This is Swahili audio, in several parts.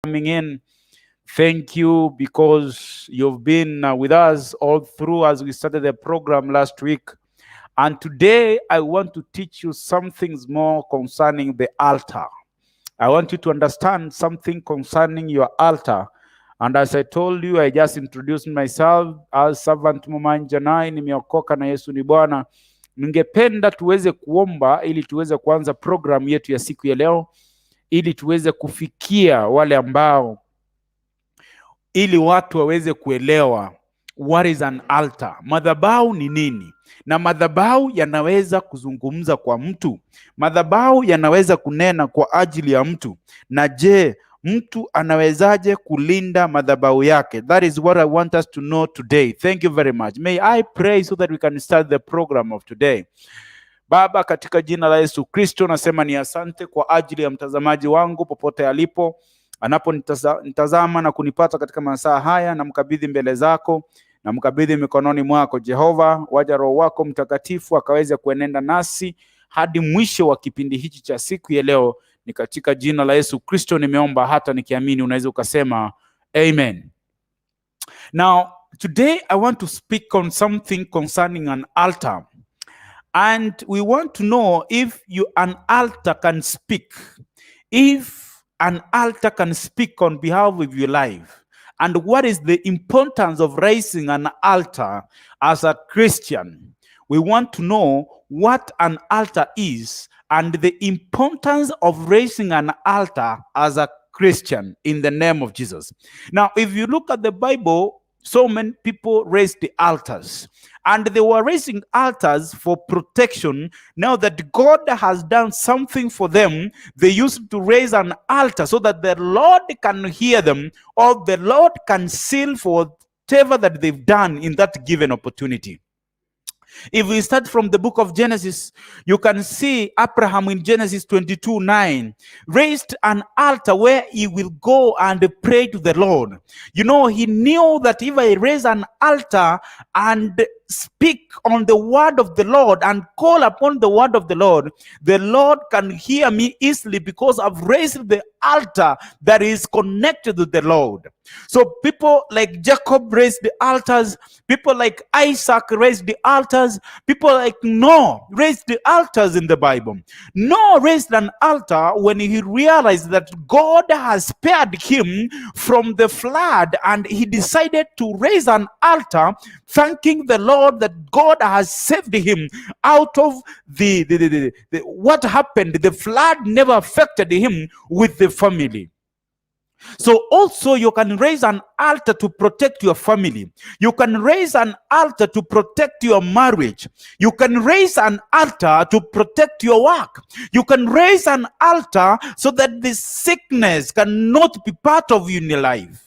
coming in. Thank you because you've been with us all through as we started the program last week. And today I want to teach you some things more concerning the altar. I want you to understand something concerning your altar. And as I told you, I just introduced myself as servant Momanyi Janai, nimeokoka na Yesu ni Bwana. Ningependa tuweze kuomba ili tuweze kuanza program yetu ya siku ya leo, ili tuweze kufikia wale ambao, ili watu waweze kuelewa what is an altar. Madhabahu ni nini? Na madhabahu yanaweza kuzungumza kwa mtu. Madhabahu yanaweza kunena kwa ajili ya mtu. Na je, mtu anawezaje kulinda madhabahu yake? That is what I want us to know today. Thank you very much. May I pray so that we can start the program of today. Baba, katika jina la Yesu Kristo, nasema ni asante kwa ajili ya mtazamaji wangu popote alipo, anaponitazama na kunipata katika masaa haya, na mkabidhi mbele zako, na mkabidhi mikononi mwako Jehova. Waja Roho wako Mtakatifu akaweze kuenenda nasi hadi mwisho wa kipindi hichi cha siku ya leo. Ni katika jina la Yesu Kristo nimeomba, hata nikiamini. Unaweza ukasema amen. Now, today I want to speak on something concerning an altar. And we want to know if an altar can speak. If an altar can speak on behalf of your life. And what is the importance of raising an altar as a Christian? We want to know what an altar is and the importance of raising an altar as a Christian in the name of Jesus. Now, if you look at the Bible, so many people raised the altars, and they were raising altars for protection. Now that God has done something for them, they used to raise an altar so that the Lord can hear them, or the Lord can seal for whatever that they've done in that given opportunity. If we start from the book of Genesis, you can see Abraham in Genesis 22:9 raised an altar where he will go and pray to the Lord. You know, he knew that if I raise an altar and speak on the word of the Lord and call upon the word of the Lord can hear me easily, because I've raised the altar that is connected to the Lord. So people like Jacob raised the altars, people like Isaac raised the altars, people like Noah raised the altars in the Bible. Noah raised an altar when he realized that God has spared him from the flood, and he decided to raise an altar thanking the Lord that God has saved him out of the what happened. The flood never affected him with the family. So also you can raise an altar to protect your family. You can raise an altar to protect your marriage. You can raise an altar to protect your work. You can raise an altar so that the sickness cannot be part of you in your life.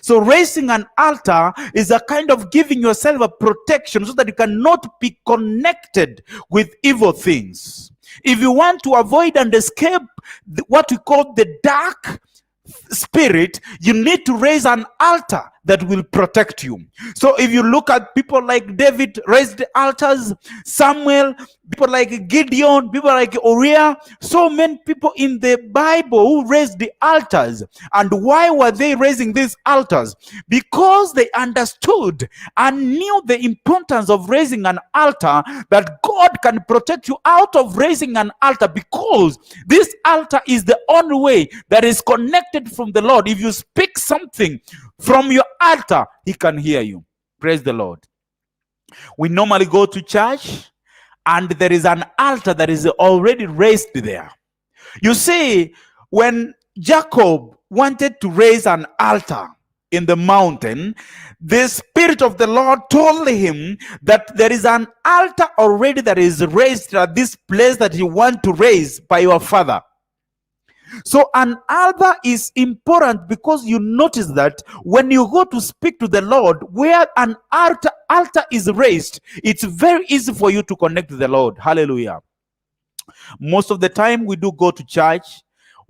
So raising an altar is a kind of giving yourself a protection so that you cannot be connected with evil things. If you want to avoid and escape what we call the dark spirit, you need to raise an altar that will protect you. So if you look at people like David raised the altars, Samuel, people like Gideon, people like Uriah, so many people in the Bible who raised the altars. And why were they raising these altars? Because they understood and knew the importance of raising an altar, that God can protect you out of raising an altar, because this altar is the only way that is connected from the Lord. If you speak something from your altar, he can hear you. Praise the Lord. We normally go to church and there is an altar that is already raised there. You see, when Jacob wanted to raise an altar in the mountain, the Spirit of the Lord told him that there is an altar already that is raised at this place that you want to raise by your father. So an altar is important, because you notice that when you go to speak to the Lord, where an altar is raised, it's very easy for you to connect to the Lord. Hallelujah. Most of the time we do go to church.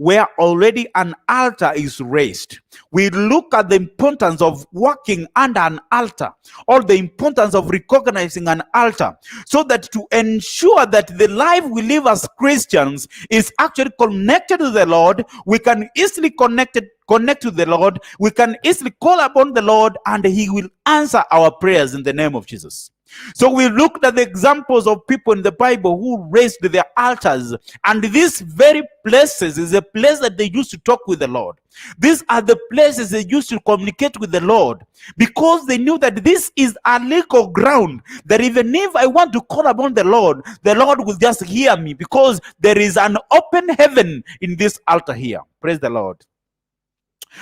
where already an altar is raised. We look at the importance of working under an altar, or the importance of recognizing an altar, so that to ensure that the life we live as Christians is actually connected to the Lord, we can easily connect to the Lord, we can easily call upon the Lord, and he will answer our prayers in the name of Jesus. So we looked at the examples of people in the Bible who raised their altars, and these very places is a place that they used to talk with the Lord. These are the places they used to communicate with the Lord, because they knew that this is a legal ground, that even if I want to call upon the Lord will just hear me, because there is an open heaven in this altar here. Praise the Lord.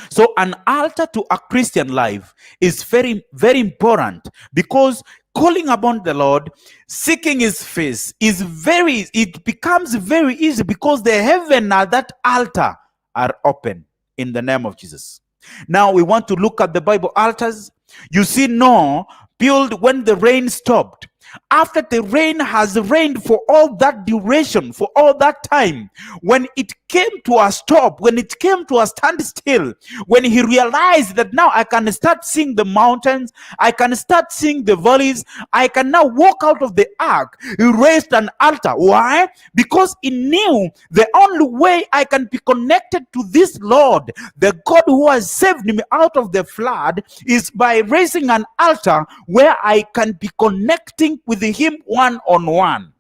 So an altar to a Christian life is very, very important, because calling upon the Lord, seeking his face it becomes very easy, because the heaven at that altar are open in the name of Jesus. Now we want to look at the Bible altars. You see, Noah built when the rain stopped. After the rain has rained for all that duration, for all that time, when it came to a stop, when it came to a standstill, when he realized that now I can start seeing the mountains, I can start seeing the valleys, I can now walk out of the ark, he raised an altar. Why? Because he knew the only way I can be connected to this Lord, the God who has saved me out of the flood, is by raising an altar where I can be connecting with him one-on-one.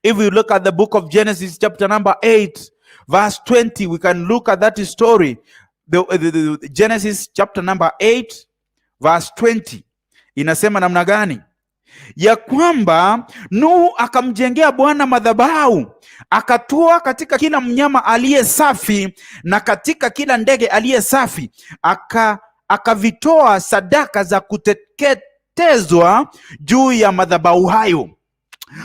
If we look at the book of Genesis chapter number 8 verse 20, we can look at that story. The Genesis chapter number 8 verse 20 inasema namna gani? Ya kwamba Nuhu akamjengea Bwana madhabahu, akatoa katika kila mnyama aliye safi na katika kila ndege aliye safi, akavitoa sadaka za kuteketezwa juu ya madhabahu hayo.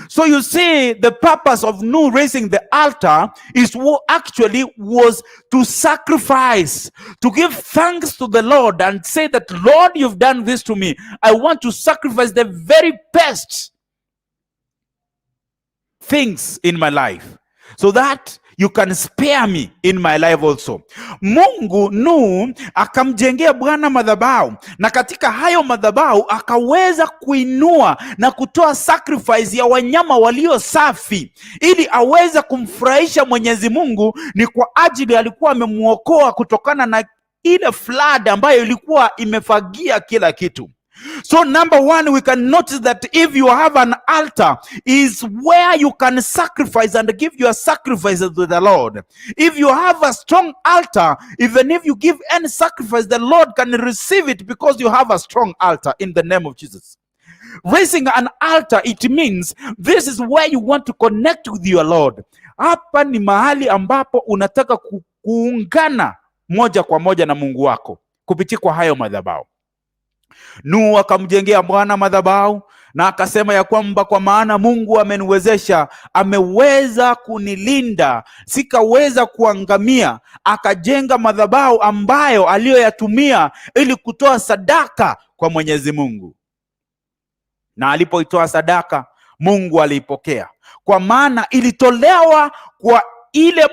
So you see, the purpose of Noah raising the altar is what actually was to sacrifice, to give thanks to the Lord and say that, Lord, you've done this to me. I want to sacrifice the very best things in my life, so that you can spare me in my life also. Mungu Nuhu akamjengea Bwana madhabahu, na katika hayo madhabahu akaweza kuinua na kutoa sacrifice ya wanyama walio safi, ili aweze kumfurahisha Mwenyezi Mungu. Ni kwa ajili alikuwa amemuokoa kutokana na ile flood ambayo ilikuwa imefagia kila kitu. So number one, we can notice that if you have an altar, is where you can sacrifice and give your sacrifices to the Lord. If you have a strong altar, even if you give any sacrifice, the Lord can receive it, because you have a strong altar in the name of Jesus. Raising an altar, it means this is where you want to connect with your Lord. Hapa ni mahali ambapo unataka kuungana moja kwa moja na Mungu wako kupitia kwa hayo madhabahu. Nuhu akamjengea Bwana madhabahu, na akasema ya kwamba kwa maana Mungu ameniwezesha, ameweza kunilinda, sikaweza kuangamia. Akajenga madhabahu ambayo aliyoyatumia ili kutoa sadaka kwa Mwenyezi Mungu, na alipoitoa sadaka Mungu aliipokea, kwa maana ilitolewa kwa ile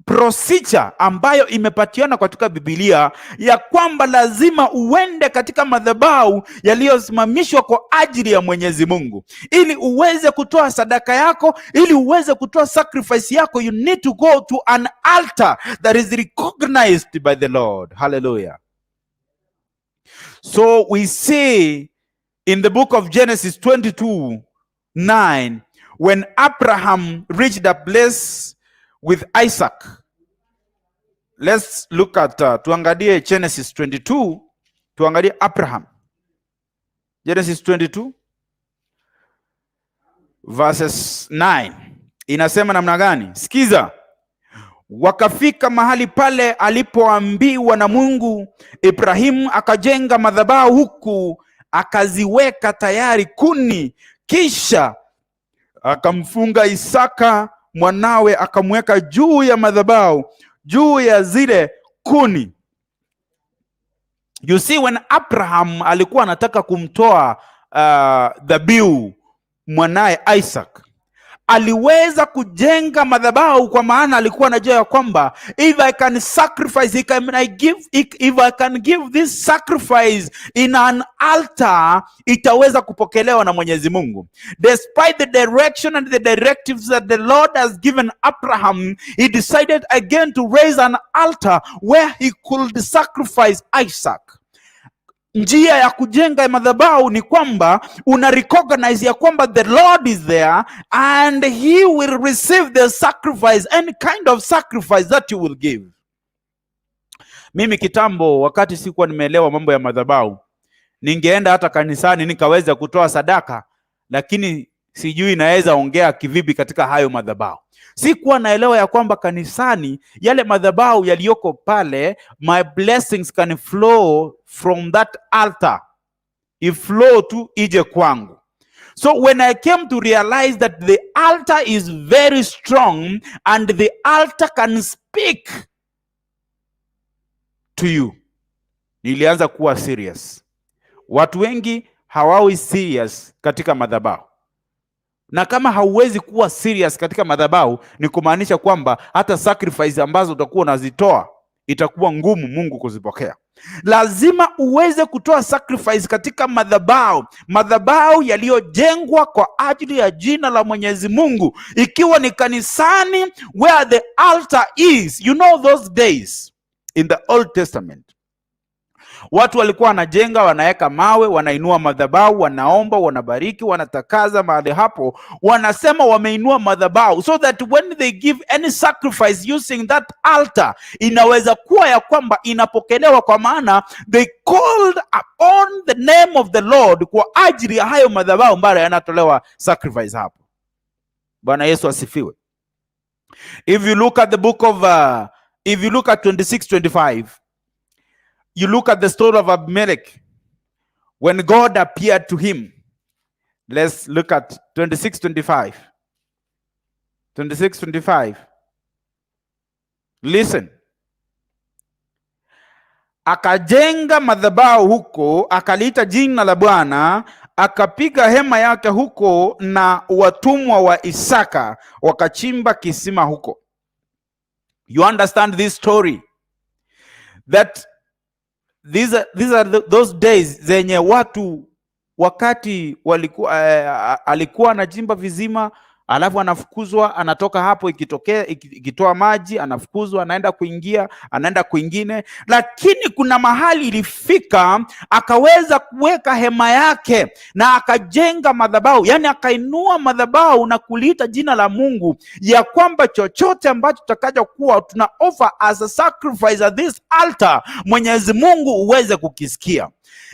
procedure ambayo imepatiana katika Biblia, ya kwamba lazima uende katika madhabahu yaliyosimamishwa kwa ajili ya Mwenyezi Mungu, ili uweze kutoa sadaka yako, ili uweze kutoa sacrifice yako. You need to go to an altar that is recognized by the Lord. Hallelujah. So we see in the book of Genesis 22:9, when Abraham reached a place with Isaac. Let's look at tuangalie Genesis 22, tuangalie Abraham. Genesis 22 verses 9 inasema namna gani? Sikiza. Wakafika mahali pale alipoambiwa na Mungu, Ibrahimu akajenga madhabahu huku akaziweka tayari kuni, kisha akamfunga Isaka mwanawe, akamweka juu ya madhabahu, juu ya zile kuni. You see, when Abraham alikuwa anataka kumtoa dhabihu mwanae Isaac, aliweza kujenga madhabahu kwa maana alikuwa anajua ya kwamba if I can sacrifice, if I can give this sacrifice in an altar, itaweza kupokelewa na Mwenyezi Mungu. Despite the direction and the directives that the Lord has given Abraham, he decided again to raise an altar where he could sacrifice Isaac. Njia ya kujenga madhabahu ni kwamba una recognize ya kwamba the Lord is there and he will receive the sacrifice, any kind of sacrifice that you will give. Mimi kitambo, wakati sikuwa nimeelewa mambo ya madhabahu, ningeenda hata kanisani nikaweza kutoa sadaka, lakini sijui naweza ongea kivipi katika hayo madhabahu. Sikuwa naelewa ya kwamba kanisani yale madhabahu yaliyoko pale, my blessings can flow from that altar. Iflow tu ije kwangu. So when I came to realize that the altar is very strong and the altar can speak to you, nilianza kuwa serious. Watu wengi hawawi serious katika madhabahu. Na kama hauwezi kuwa serious katika madhabahu, ni kumaanisha kwamba hata sacrifice ambazo utakuwa unazitoa itakuwa ngumu Mungu kuzipokea. Lazima uweze kutoa sacrifice katika madhabahu, madhabahu yaliyojengwa kwa ajili ya jina la Mwenyezi Mungu, ikiwa ni kanisani where the altar is. You know those days in the Old Testament, watu walikuwa wanajenga, wanaweka mawe, wanainua madhabahu, wanaomba, wanabariki, wanatakaza mahali hapo, wanasema wameinua madhabahu, so that when they give any sacrifice using that altar, inaweza kuwa ya kwamba inapokelewa, kwa maana they called upon the name of the Lord kwa ajili ya hayo madhabahu ambayo yanatolewa sacrifice hapo. Bwana Yesu asifiwe. If you look at the book of if you look at 26:25, you look at the story of Abimelech when God appeared to him. Let's look at 26:25. 26:25. Listen. Akajenga madhabahu huko, akaliita jina la Bwana, akapiga hema yake huko, na watumwa wa Isaka wakachimba kisima huko. You understand this story? That these are those days zenye watu wakati walikuwa alikuwa anachimba vizima, alafu anafukuzwa, anatoka hapo, ikitoa maji anafukuzwa, anaenda kwingine. Lakini kuna mahali ilifika akaweza kuweka hema yake na akajenga madhabahu, yani akainua madhabahu na kuliita jina la Mungu, ya kwamba chochote ambacho tutakaja kuwa tuna offer as a sacrifice at this altar, Mwenyezi Mungu uweze kukisikia.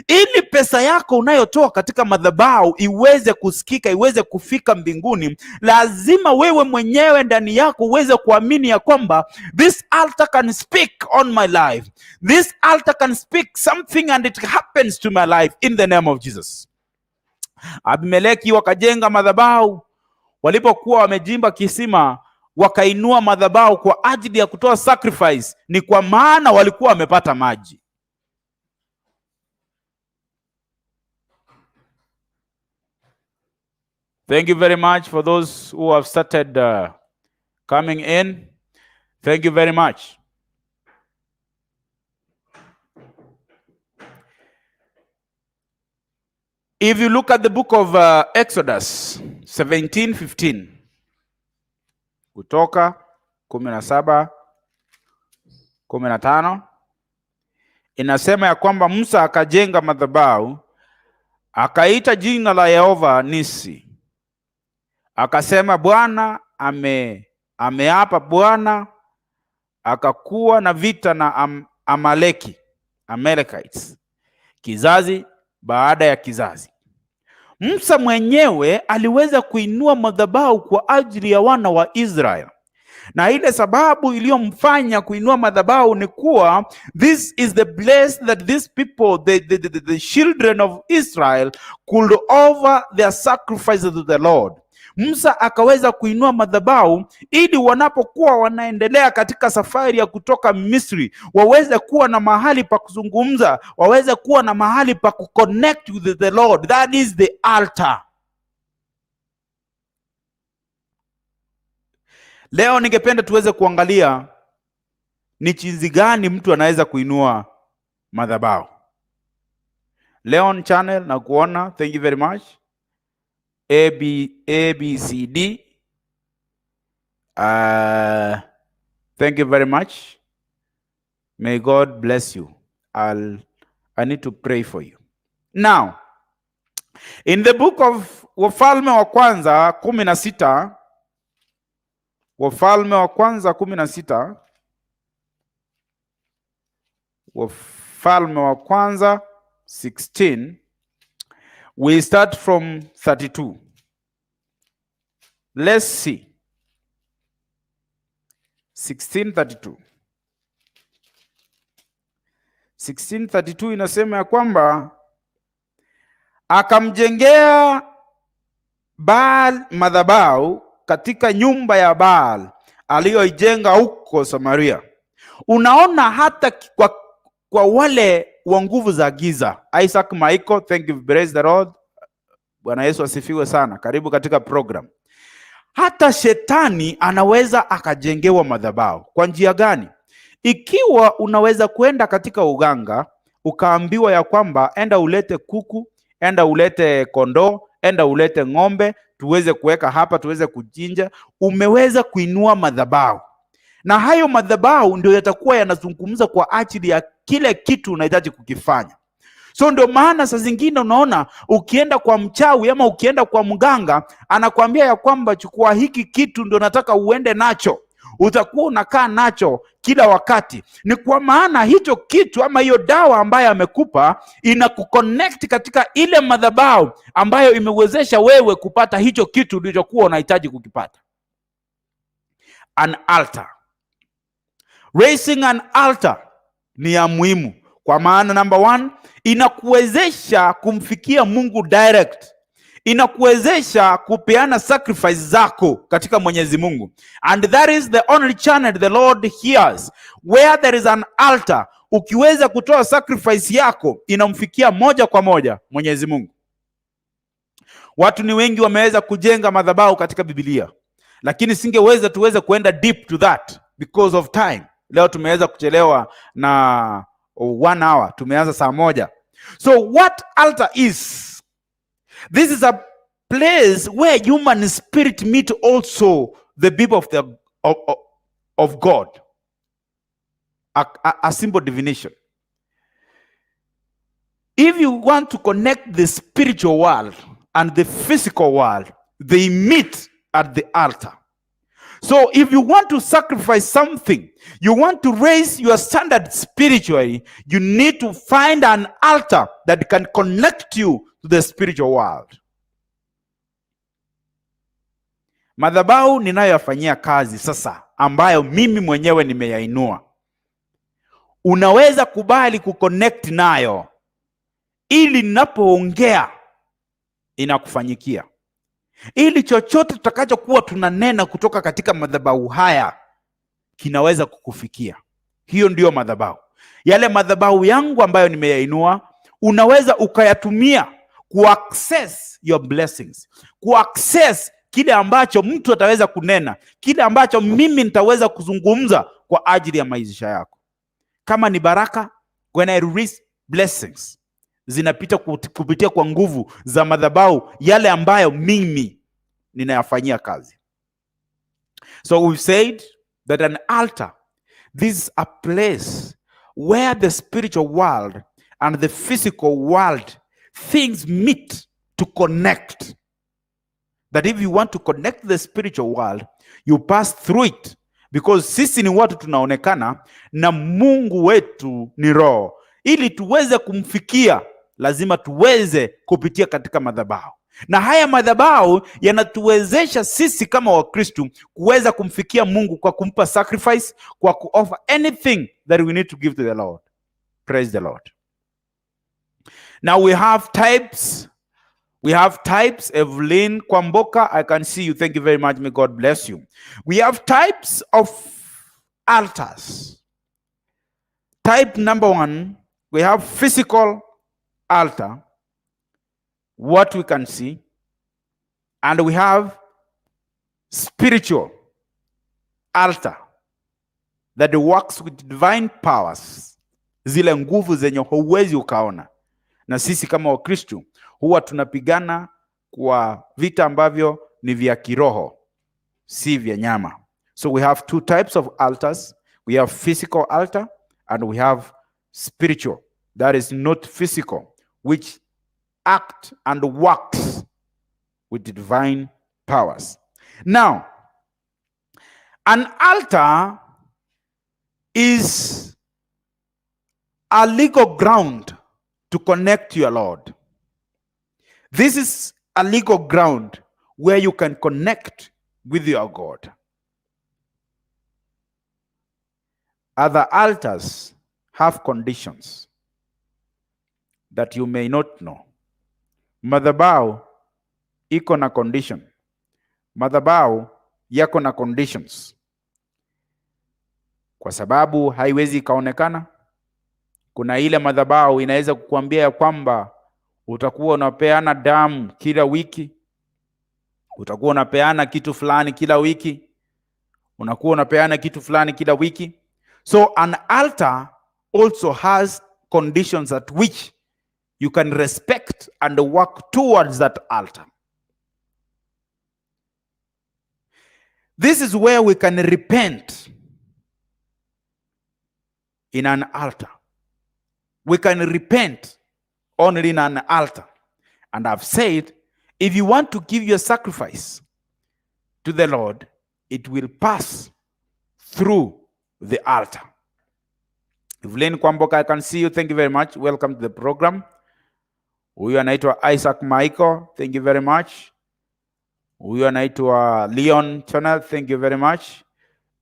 Ili pesa yako unayotoa katika madhabahu iweze kusikika, iweze kufika mbinguni, lazima wewe mwenyewe ndani yako uweze kuamini ya kwamba this altar can speak on my life. This altar can speak something and it happens to my life in the name of Jesus. Abimeleki wakajenga madhabahu, walipokuwa wamejimba kisima wakainua madhabahu kwa ajili ya kutoa sacrifice, ni kwa maana walikuwa wamepata maji. Thank you very much for those who have started coming in. Thank you very much. If you look at the book of Exodus 17:15, Kutoka 17:15, inasema ya kwamba Musa akajenga madhabahu, akaita jina la Yehova Nisi. Akasema, Bwana ameapa, Bwana akakuwa na vita na Amalekites, kizazi baada ya kizazi. Musa mwenyewe aliweza kuinua madhabahu kwa ajili ya wana wa Israel, na ile sababu iliyomfanya kuinua madhabahu ni kuwa this is the place that these people, the children of Israel, could offer their sacrifices to the Lord. Musa akaweza kuinua madhabahu ili wanapokuwa wanaendelea katika safari ya kutoka Misri, waweze kuwa na mahali pa kuzungumza, waweze kuwa na mahali pa kuconnect with the Lord. That is the altar. Leo ningependa tuweze kuangalia ni jinsi gani mtu anaweza kuinua madhabahu. Leon channel na kuona, thank you very much. ABCD, thank you very much. May God bless you. I need to pray for you. Now, in the book of Wafalme wa kwanza 16, Wafalme wa kwanza 16, Wafalme wa kwanza 16, we start from 32. Let's see. 16:32. 16:32 inasema ya kwamba akamjengea Baal madhabahu katika nyumba ya Baal aliyoijenga huko Samaria. Unaona, hata kwa wale wa nguvu za giza, Isaac Michael, thank you, praise the Lord. Bwana Yesu asifiwe sana. Karibu katika program. Hata shetani anaweza akajengewa madhabahu. Kwa njia gani? Ikiwa unaweza kwenda katika uganga ukaambiwa ya kwamba enda ulete kuku, enda ulete kondoo, enda ulete ng'ombe, tuweze kuweka hapa, tuweze kuchinja, umeweza kuinua madhabahu. Na hayo madhabahu ndio yatakuwa yanazungumza kwa ajili ya kile kitu unahitaji kukifanya. So ndio maana saa zingine unaona ukienda kwa mchawi ama ukienda kwa mganga, anakuambia ya kwamba chukua hiki kitu ndio nataka uende nacho, utakuwa unakaa nacho kila wakati. Ni kwa maana hicho kitu ama hiyo dawa ambayo amekupa inakuconnect katika ile madhabahu ambayo imewezesha wewe kupata hicho kitu ulichokuwa unahitaji kukipata. An altar. Raising an altar ni ya muhimu kwa maana number one, inakuwezesha kumfikia Mungu direct. Inakuwezesha kupeana sacrifice zako katika Mwenyezi Mungu. And that is the only channel the Lord hears. Where there is an altar, ukiweza kutoa sacrifice yako inamfikia moja kwa moja Mwenyezi Mungu. Watu ni wengi wameweza kujenga madhabahu katika Biblia, lakini singeweza tuweze kuenda deep to that because of time. Leo tumeweza kuchelewa na 1 hour, tumeanza saa 1. So what altar is? This is a place where human spirit meet also the people of God. A simple definition. If you want to connect the spiritual world and the physical world, they meet at the altar. So if you want to sacrifice something, you want to raise your standard spiritually, you need to find an altar that can connect you to the spiritual world. Madhabahu ninayoyafanyia kazi sasa, ambayo mimi mwenyewe nimeyainua, unaweza kubali kuconnect nayo ili ninapoongea inakufanyikia. Ili chochote tutakachokuwa tunanena kutoka katika madhabahu haya kinaweza kukufikia. Hiyo ndiyo madhabahu. Yale madhabahu yangu ambayo nimeyainua, unaweza ukayatumia kuaccess your blessings, kuaccess kile ambacho mtu ataweza kunena, kile ambacho mimi nitaweza kuzungumza kwa ajili ya maisha yako. Kama ni baraka, when I release blessings, zinapita kupitia kwa nguvu za madhabahu yale ambayo mimi ninayafanyia kazi. So we've said that an altar, this is a place where the spiritual world and the physical world, things meet to connect. That if you want to connect the spiritual world, you pass through it, because sisi ni watu tunaonekana na Mungu wetu ni roho. Ili tuweze kumfikia, lazima tuweze kupitia katika madhabahu. Na haya madhabahu yanatuwezesha sisi kama Wakristo kuweza kumfikia Mungu kwa kumpa sacrifice, kwa kuoffer anything that we need to give to the Lord. Praise the Lord. Now we have types. We have types. Evelyn Kwamboka, I can see you. Thank you very much. May God bless you. We have types of altars. Type number 1, we have physical altar, what we can see, and we have spiritual altar that works with divine powers, zile nguvu zenye huwezi ukaona. Na sisi kama Wakristo huwa tunapigana kwa vita ambavyo ni vya kiroho, si vya nyama. So we have two types of altars. We have physical altar and we have spiritual, that is not physical, which act and works with divine powers. Now, an altar is a legal ground to connect to your Lord. This is a legal ground where you can connect with your God. Other altars have conditions that you may not know. Madhabahu iko na condition. Madhabahu yako na conditions. Kwa sababu haiwezi kaonekana. Kuna ile madhabahu inaweza kukuambia ya kwamba utakuwa unapeana damu kila wiki, utakuwa unapeana kitu fulani kila wiki, unakuwa unapeana kitu fulani kila wiki. So an altar also has conditions at which you can respect and work towards that altar. This is where we can repent in an altar. We can repent only in an altar. And I've said, if you want to give your sacrifice to the Lord, it will pass through the altar. Evelyn Kwamboka, I can see you. Thank you very much. Welcome to the program. Huyu anaitwa Isaac Michael. Thank you very much. Huyu anaitwa Leon Channel. Thank you very much.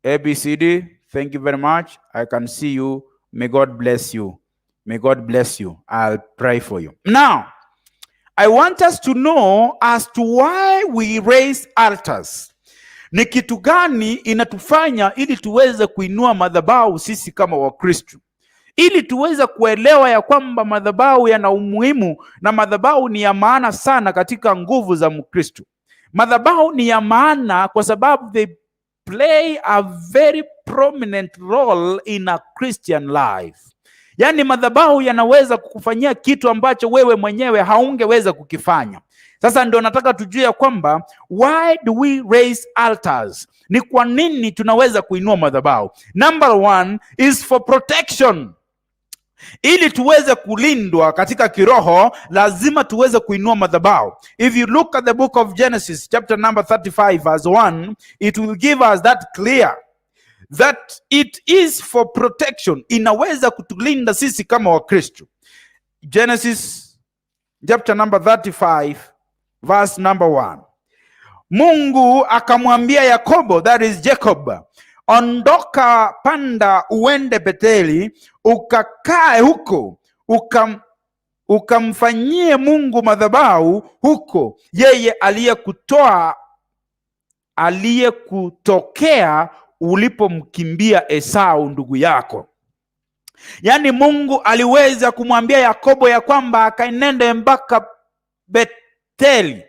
ABCD. Thank you very much. I can see you. May God bless you. May God bless you. I'll pray for you. Now, I want us to know as to why we raise altars. Ni kitu gani inatufanya ili tuweze kuinua madhabahu sisi kama Wakristo? Ili tuweze kuelewa ya kwamba madhabahu yana umuhimu na madhabahu ni ya maana sana katika nguvu za Mkristo. Madhabahu ni ya maana kwa sababu they play a very prominent role in a Christian life. Yaani madhabahu yanaweza kukufanyia kitu ambacho wewe mwenyewe haungeweza kukifanya. Sasa ndio nataka tujue kwamba why do we raise altars? Ni kwa nini tunaweza kuinua madhabahu? Number one is for protection. Ili tuweze kulindwa katika kiroho, lazima tuweze kuinua madhabahu. If you look at the book of Genesis, chapter number 35, verse 1, it will give us that clear. That it is for protection. Inaweza kutulinda sisi kama Wakristo. Genesis chapter number 35, verse number 1. Mungu akamwambia Yakobo, that is Jacob, ondoka, panda uende Betheli, ukakae huko, ukamfanyie Mungu madhabahu huko, yeye aliyekutokea ulipomkimbia Esau ndugu yako. Yaani Mungu aliweza kumwambia Yakobo ya kwamba akaenende mpaka Betheli.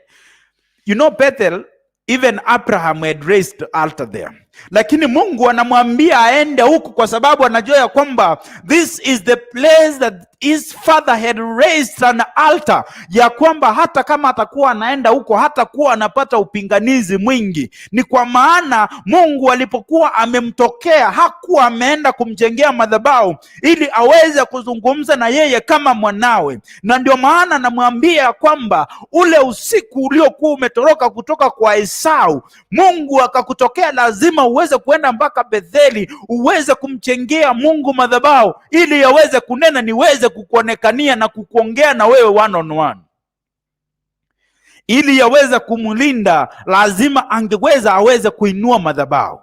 You know Bethel, even Abraham had raised the altar there. Lakini Mungu anamwambia aende huku kwa sababu anajua ya kwamba this is the place that his father had raised an altar, ya kwamba hata kama atakuwa anaenda huko hatakuwa anapata upinganizi mwingi. Ni kwa maana Mungu alipokuwa amemtokea hakuwa ameenda kumjengea madhabahu ili aweze kuzungumza na yeye kama mwanawe. Na ndio maana namwambia kwamba ule usiku uliokuwa umetoroka kutoka kwa Esau, Mungu akakutokea, lazima uweze kuenda mpaka Betheli, uweze kumjengea Mungu madhabahu ili yaweze kunena, niweze kukuonekania na kukuongea na wewe one on one. Ili yaweze kumlinda, lazima aweze kuinua madhabahu.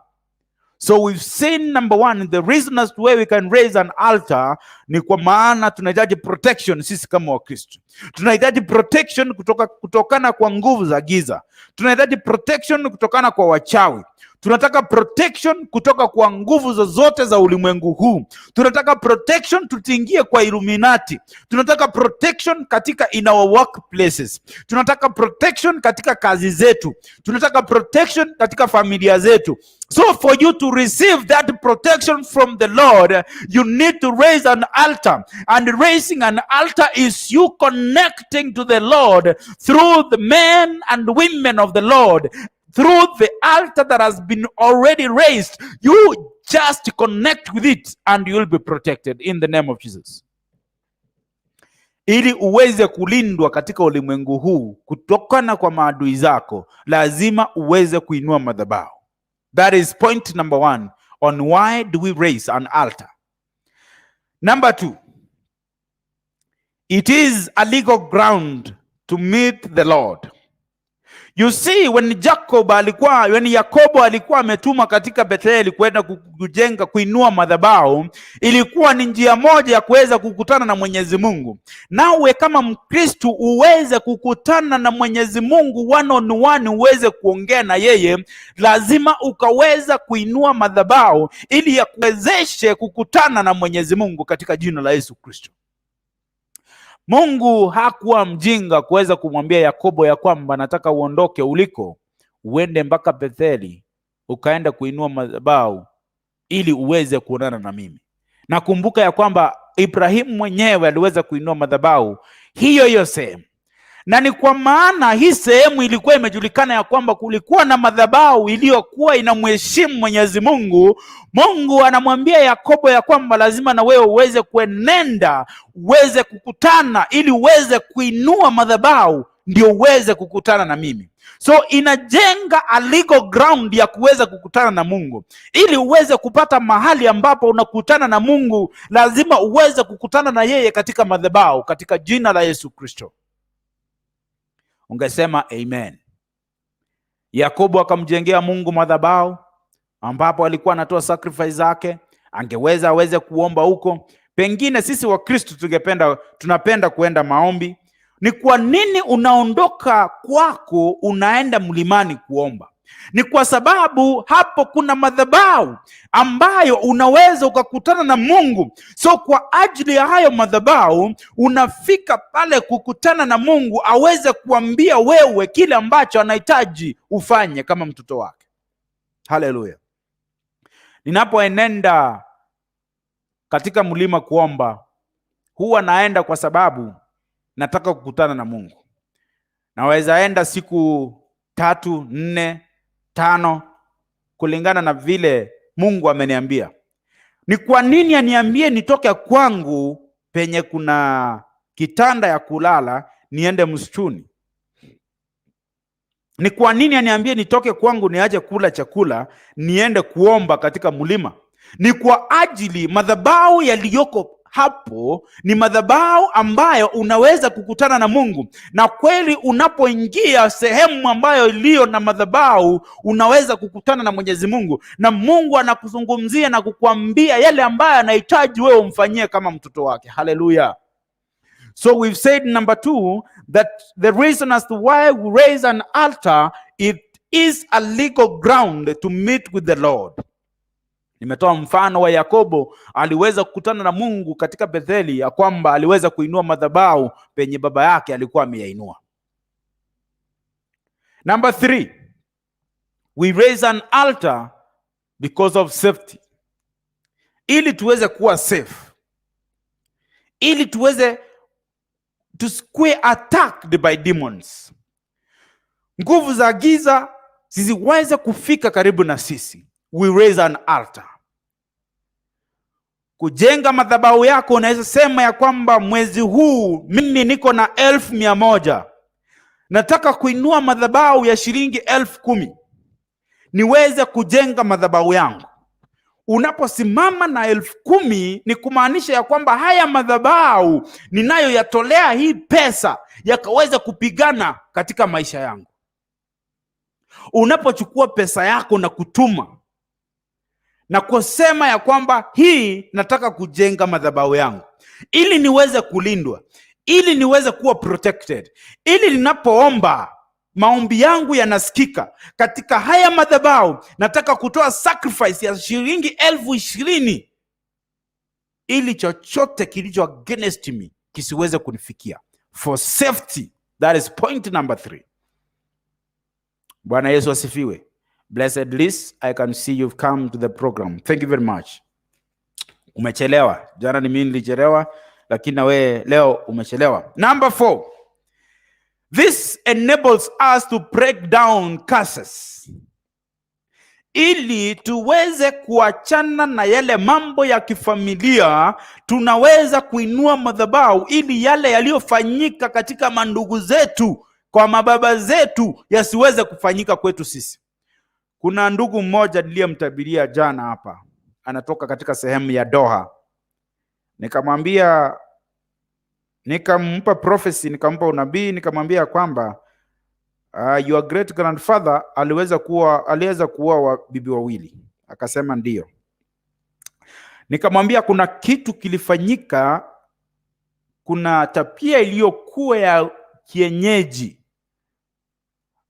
So we've seen number one, the reason as to why we can raise an altar ni kwa maana tunahitaji protection sisi kama Wakristo. Tunahitaji protection kutokana kwa nguvu za giza. Tunahitaji protection kutokana kwa wachawi. Tunataka protection kutoka kwa nguvu zozote za ulimwengu huu. Tunataka protection tutingie kwa Illuminati. Tunataka protection katika in our workplaces. Tunataka protection katika kazi zetu. Tunataka protection katika familia zetu. So for you to receive that protection from the Lord, you need to raise an altar. And raising an altar is you connecting to the Lord through the men and women of the Lord. Through the altar that has been already raised, you just connect with it and you'll be protected in the name of Jesus. Ili uweze kulindwa katika ulimwengu huu kutokana kwa maadui zako, lazima uweze kuinua madhabahu. That is point number 1 on why do we raise an altar. Number 2, it is a legal ground to meet the Lord. You see, when Yakobo alikuwa ametuma katika Betheli kwenda kujenga kuinua madhabahu, ilikuwa ni njia moja ya kuweza kukutana na Mwenyezi Mungu. Nawe kama Mkristo uweze kukutana na Mwenyezi Mungu one on one, uweze kuongea na yeye, lazima ukaweza kuinua madhabahu ili yakuwezeshe kukutana na Mwenyezi Mungu katika jina la Yesu Kristo. Mungu hakuwa mjinga kuweza kumwambia Yakobo ya kwamba nataka uondoke uliko uende mpaka Betheli ukaenda kuinua madhabahu ili uweze kuonana na mimi. Nakumbuka ya kwamba Ibrahimu mwenyewe aliweza kuinua madhabahu hiyo sehemu. Na ni kwa maana hii sehemu ilikuwa imejulikana ya kwamba kulikuwa na madhabahu iliyokuwa inamheshimu Mwenyezi Mungu. Mungu anamwambia Yakobo ya kwamba lazima na wewe uweze kuenenda, uweze kukutana ili uweze kuinua madhabahu ndio uweze kukutana na mimi. So inajenga a legal ground ya kuweza kukutana na Mungu. Ili uweze kupata mahali ambapo unakutana na Mungu, lazima uweze kukutana na yeye katika madhabahu katika jina la Yesu Kristo. Ungesema amen. Yakobo akamjengea Mungu madhabahu ambapo alikuwa anatoa sacrifice zake, angeweza aweze kuomba huko. Pengine sisi wa Kristo tunapenda kuenda maombi. Ni kwa nini unaondoka kwako unaenda mlimani kuomba? Ni kwa sababu hapo kuna madhabahu ambayo unaweza ukakutana na Mungu. So kwa ajili ya hayo madhabahu unafika pale kukutana na Mungu aweze kuambia wewe kile ambacho anahitaji ufanye kama mtoto wake. Haleluya. Ninapoenenda katika mlima kuomba, huwa naenda kwa sababu nataka kukutana na Mungu. Naweza enda siku 3, 4, 5 kulingana na vile Mungu ameniambia. Ni kwa nini aniambie nitoke kwangu penye kuna kitanda ya kulala niende msituni? Ni kwa nini aniambie nitoke kwangu niaje kula chakula niende kuomba katika mlima? Ni kwa ajili madhabahu yaliyoko hapo ni madhabahu ambayo unaweza kukutana na Mungu. Na kweli unapoingia sehemu ambayo iliyo na madhabahu unaweza kukutana na Mwenyezi Mungu, na Mungu anakuzungumzia na kukuambia yale ambayo anahitaji wewe umfanyie kama mtoto wake. Hallelujah. So we've said number 2 that the reason as to why we raise an altar, it is a legal ground to meet with the Lord. Nimetoa mfano wa Yakobo aliweza kukutana na Mungu katika Betheli, ya kwamba aliweza kuinua madhabahu penye baba yake alikuwa ameyainua. Number 3, we raise an altar because of safety. Ili tuweze kuwa safe, ili tusikue attacked by demons, nguvu za giza zisiweze kufika karibu na sisi. We raise an altar. Kujenga madhabahu yako, unaweza sema ya kwamba mwezi huu mimi niko na 1,100. Nataka kuinua madhabahu ya shilingi 10,000 niweze kujenga madhabahu yangu. Unaposimama na 10,000 ni kumaanisha ya kwamba haya madhabahu ninayoyatolea hii pesa yakaweza kupigana katika maisha yangu. Unapochukua pesa yako na kutuma na kusema ya kwamba hii nataka kujenga madhabahu yangu ili niweze kulindwa, ili niweze kuwa protected, ili ninapoomba maombi yangu yanasikika katika haya madhabahu. Nataka kutoa sacrifice ya shilingi 20,000 ili chochote kilicho against me kisiweze kunifikia, for safety. That is point number 3. Bwana Yesu asifiwe. Blessed Liz, I can see you've come to the program. Thank you very much. Umechelewa. Jana ni mimi nilichelewa, lakini na wewe leo umechelewa. Number 4. This enables us to break down curses, ili tuweze kuachana na yale mambo ya kifamilia. Tunaweza kuinua madhabahu ili yale yaliyofanyika katika mandugu zetu, kwa mababa zetu, yasiweze kufanyika kwetu sisi. Kuna ndugu mmoja niliyemtabiria jana hapa, anatoka katika sehemu ya Doha. Nikamwambia, nikampa prophecy, nikampa unabii, nikamwambia kwamba your great grandfather aliweza kuwa bibi wawili. Akasema ndio. Nikamwambia kuna kitu kilifanyika, kuna tapia iliyokuwa ya kienyeji,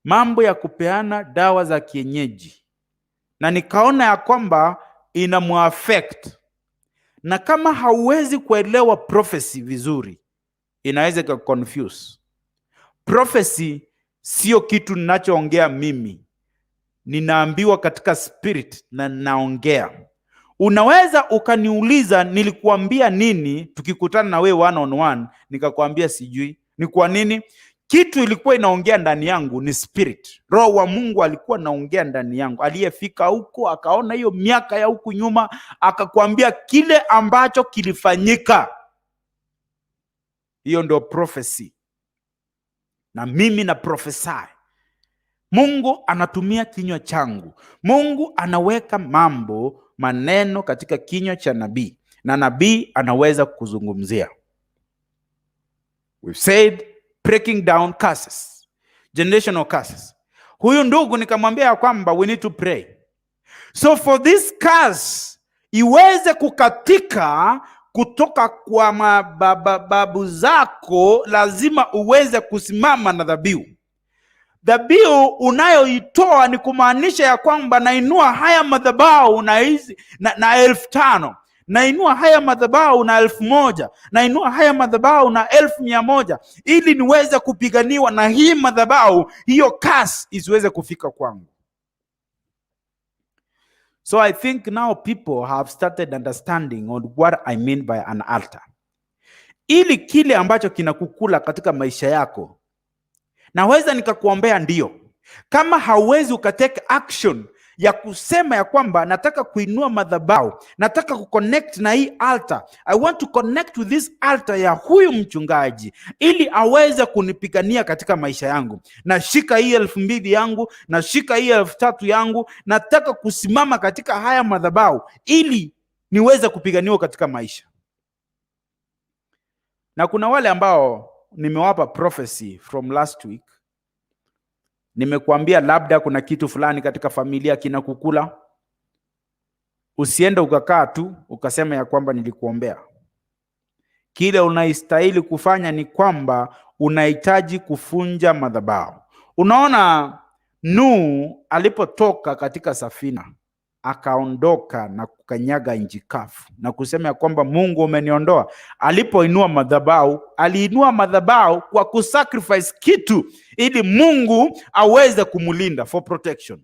mambo ya kupeana dawa za kienyeji, na nikaona ya kwamba inamuaffect. Na kama hauwezi kuelewa prophecy vizuri, inaweza kuconfuse. Prophecy sio kitu ninachoongea mimi, ninaambiwa katika spirit na naongea. Unaweza ukaniuliza nilikuambia nini tukikutana na wewe one on one, nikakwambia sijui. Ni kwa nini? Kitu ilikuwa inaongea ndani yangu ni spirit. Roho wa Mungu alikuwa naongea ndani yangu, aliyefika huko akaona hiyo miaka ya huku nyuma, akakwambia kile ambacho kilifanyika. Hiyo ndio prophecy. Na mimi na prophesy. Mungu anatumia kinywa changu. Mungu anaweka maneno katika kinywa cha nabii, na nabii anaweza kuzungumzia. We've said breaking down curses, generational curses. Huyu ndugu nikamwambia kwamba we need to pray. So for this curse iweze kukatika kutoka kwa mababu zako, lazima uweze kusimama na dhabihu. Dhabihu unayoitoa ni kumaanisha ya kwamba nainua haya madhabahu na 5,000, nainua haya madhabahu na 1,000, nainua haya madhabahu na 1,100, ili niweze kupiganiwa na hii madhabahu, hiyo curse isiweze kufika kwangu. So I think now people have started understanding on what I mean by an altar. Ili kile ambacho kinakukula katika maisha yako, naweza nikakuombea ndio. Kama hauwezi ukatake action ya kusema ya kwamba nataka kuinua madhabahu, nataka kuconnect na hii altar, I want to connect with this altar ya huyu mchungaji, ili aweze kunipigania katika maisha yangu. Nashika hii 2,000 yangu, nashika hii 3,000 yangu, nataka kusimama katika haya madhabahu ili niweze kupiganiwa katika maisha. Na kuna wale ambao nimewapa prophecy from last week. Nimekuambia labda kuna kitu fulani katika familia kinakukula. Usiende ukakaa tu ukasema ya kwamba nilikuombea. Kile unaistahili kufanya ni kwamba unahitaji kufunja madhabahu. Unaona, Nuhu alipotoka katika safina, akaondoka na kukanyaga nchi kavu na kusema ya kwamba Mungu umeniondoa. Alipoinua madhabahu, aliinua madhabahu kwa kusacrifice kitu ili Mungu aweze kumulinda, for protection.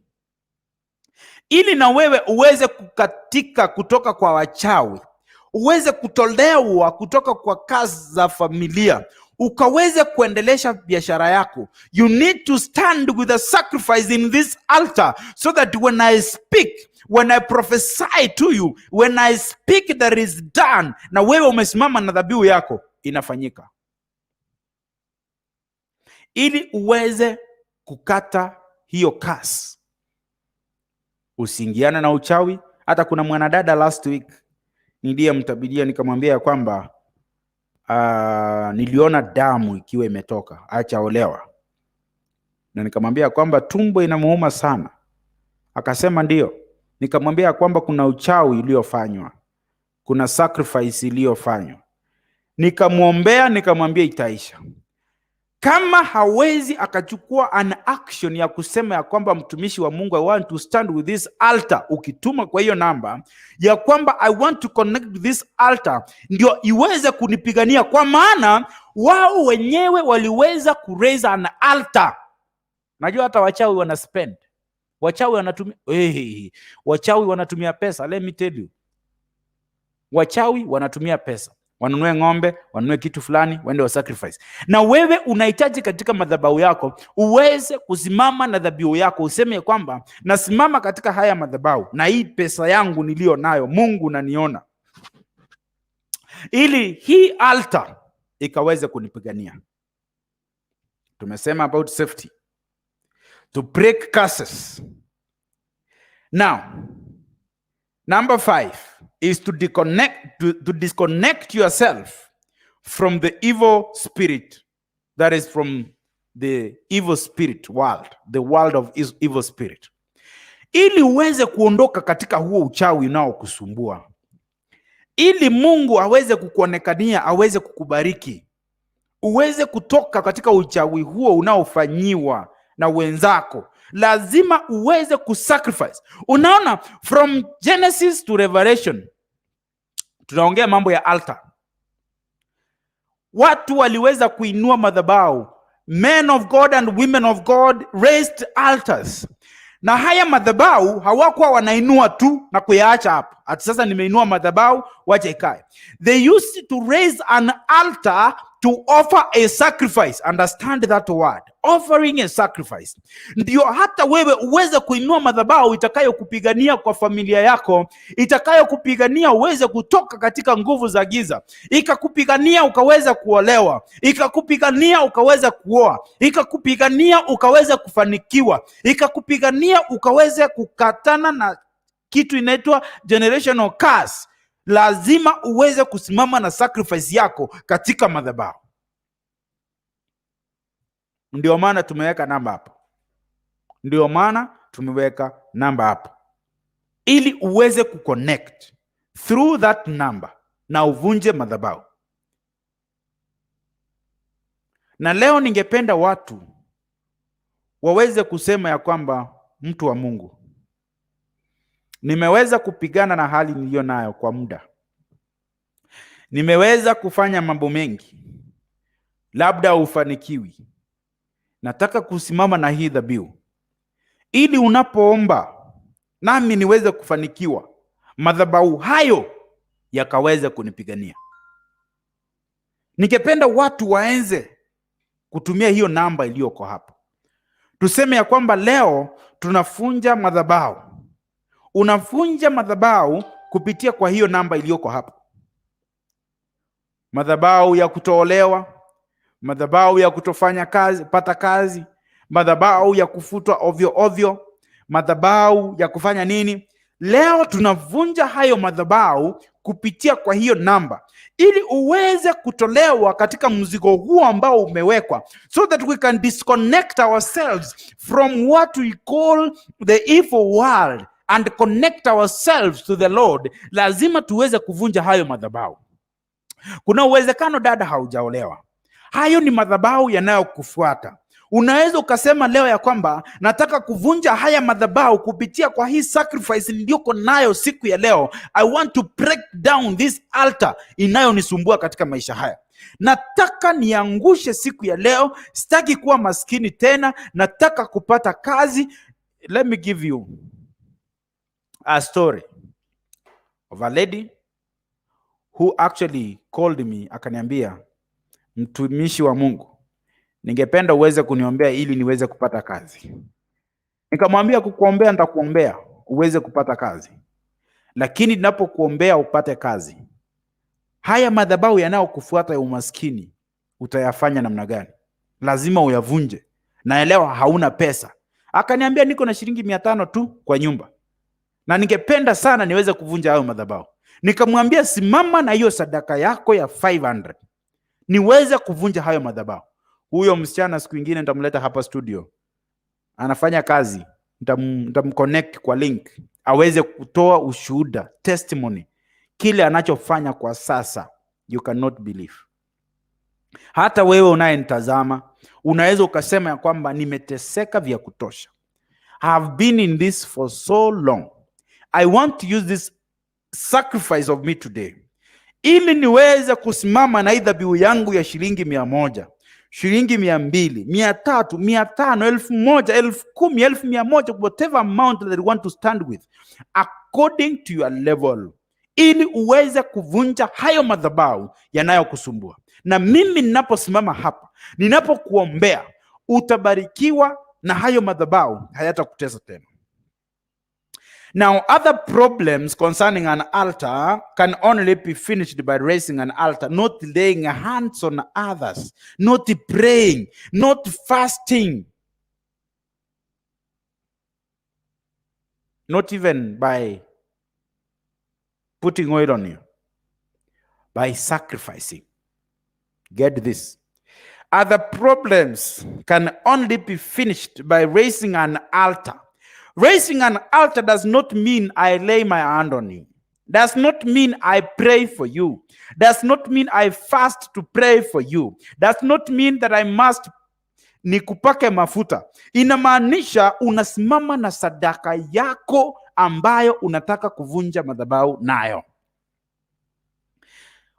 Ili na wewe uweze kukatika kutoka kwa wachawi, uweze kutolewa kutoka kwa kazi za familia, ukaweze kuendelesha biashara yako, you need to stand with a sacrifice in this altar, so that when I speak, when I prophesy to you, when I speak, there is done. Na wewe umesimama na dhabihu yako, inafanyika. Ili uweze kukata hiyo curse, usiingiane na uchawi. Hata kuna mwanadada last week niliyemtabiria, nikamwambia ya kwamba niliona damu ikiwa imetoka, acha olewa. Na nikamwambia kwamba tumbo inamuuma sana. Akasema ndio. Nikamwambia kwamba kuna uchawi uliofanywa, kuna sacrifice iliyofanywa. Nikamwombea, nikamwambia itaisha. Kama hawezi akachukua an action ya kusema ya kwamba mtumishi wa Mungu, I want to stand with this altar, ukituma kwa hiyo namba ya kwamba I want to connect with this altar, ndio iweze kunipigania, kwa maana wao wenyewe waliweza kuraise an altar. Najua hata wachawi wana spend, wachawi wanatumia wachawi wanatumia pesa. Let me tell you, wachawi wanatumia pesa, wanunue ng'ombe, wanunue kitu fulani, waende wa sacrifice. Na wewe unahitaji katika madhabahu yako uweze kusimama na dhabihu yako, useme kwamba nasimama katika haya madhabahu na hii pesa yangu nilio nayo, Mungu naniona, ili hii altar ikaweze kunipigania. Tumesema about safety, to break curses. Now, number 5 is to disconnect yourself from the evil spirit, that is from the evil spirit world, the world of evil spirit, ili uweze kuondoka katika huo uchawi unaokusumbua, ili Mungu aweze kukuonekania, aweze kukubariki, uweze kutoka katika uchawi huo unaofanyiwa na wenzako. Lazima uweze kusacrifice. Unaona, from Genesis to Revelation tunaongea mambo ya altar. Watu waliweza kuinua madhabahu. Men of God and women of God raised altars. Na haya madhabahu hawakuwa wanainua tu na kuyaacha hapo, ati sasa nimeinua madhabahu wacha ikae. They used to raise an altar to offer a sacrifice. Understand that word, offering a sacrifice. Ndio hata wewe uweze kuinua madhabahu itakayokupigania kwa familia yako, itakayokupigania uweze kutoka katika nguvu za giza, ikakupigania ukaweza kuolewa, ikakupigania ukaweza kuoa, ikakupigania ukaweza kufanikiwa, ikakupigania ukaweza kukatana na kitu inaitwa generational curse. Lazima uweze kusimama na sacrifice yako katika madhabahu. Ndio maana tumeweka namba hapo. Ndio maana tumeweka namba hapo, ili uweze kuconnect through that number na uvunje madhabahu. Na leo ningependa watu waweze kusema ya kwamba, mtu wa Mungu, nimeweza kupigana na hali niliyo nayo kwa muda. Nimeweza kufanya mambo mengi, labda ufanikiwi. Nataka kusimama na hii dhabihu, ili unapoomba nami niweze kufanikiwa, madhabahu hayo yakaweze kunipigania. Ningependa watu waenze kutumia hiyo namba iliyoko hapo. Tuseme ya kwamba leo tunafunja madhabahu. Unafunja madhabahu kupitia kwa hiyo namba iliyoko hapo. Madhabahu ya kutoolewa, madhabahu ya kutofanya kazi, pata kazi, madhabahu ya kufutwa ovyo ovyo, madhabahu ya kufanya nini. Leo tunavunja hayo madhabahu kupitia kwa hiyo namba, ili uweze kutolewa katika mzigo huo ambao umewekwa, so that we can disconnect ourselves from what we call the evil world and connect ourselves to the Lord. Lazima tuweze kuvunja hayo madhabahu. Kuna uwezekano dada haujaolewa. Hayo ni madhabahu yanayokufuata. Unaweza ukasema leo ya kwamba nataka kuvunja haya madhabahu kupitia kwa hii sacrifice niliyoko nayo siku ya leo. I want to break down this altar inayonisumbua katika maisha haya. Nataka niangushe siku ya leo. Sitaki kuwa maskini tena. Nataka kupata kazi. Let me give you a story of a lady who actually called me, akaniambia, mtumishi wa Mungu, ningependa uweze kuniombea ili niweze kupata kazi. Nikamwambia, kukuombea nitakuombea uweze kupata kazi, lakini ninapokuombea upate kazi, haya madhabahu yanayokufuata ya umaskini utayafanya namna gani? Lazima uyavunje. Naelewa hauna pesa. Akaniambia, niko na shilingi 500 tu kwa nyumba, na ningependa sana niweze kuvunja hayo madhabahu. Nikamwambia, simama na hiyo sadaka yako ya 500 niweze kuvunja hayo madhabahu. Huyo msichana siku nyingine nitamleta hapa studio, anafanya kazi, nitamconnect kwa link aweze kutoa ushuhuda, testimony, kile anachofanya kwa sasa. You cannot believe. Hata wewe unayenitazama unaweza ukasema ya kwamba nimeteseka vya kutosha. I have been in this for so long. I want to use this sacrifice of me today ili niweze kusimama na hii dhabihu yangu ya shilingi 100, shilingi 200, 300, 500, 1000, 10,000, 1100, whatever amount that you want to stand with, according to your level, ili uweze kuvunja hayo madhabahu yanayokusumbua. Na mimi ninaposimama hapa, ninapokuombea, utabarikiwa na hayo madhabahu hayatakutesa tena. Now, other problems concerning an altar can only be finished by raising an altar, not laying hands on others, not praying, not fasting, not even by putting oil on you, by sacrificing. Get this. Other problems can only be finished by raising an altar. Raising an altar does not mean I lay my hand on you. Does not mean I pray for you. Does not mean I fast to pray for you. Does not mean that I must nikupake mafuta. Inamaanisha unasimama na sadaka yako ambayo unataka kuvunja madhabahu nayo.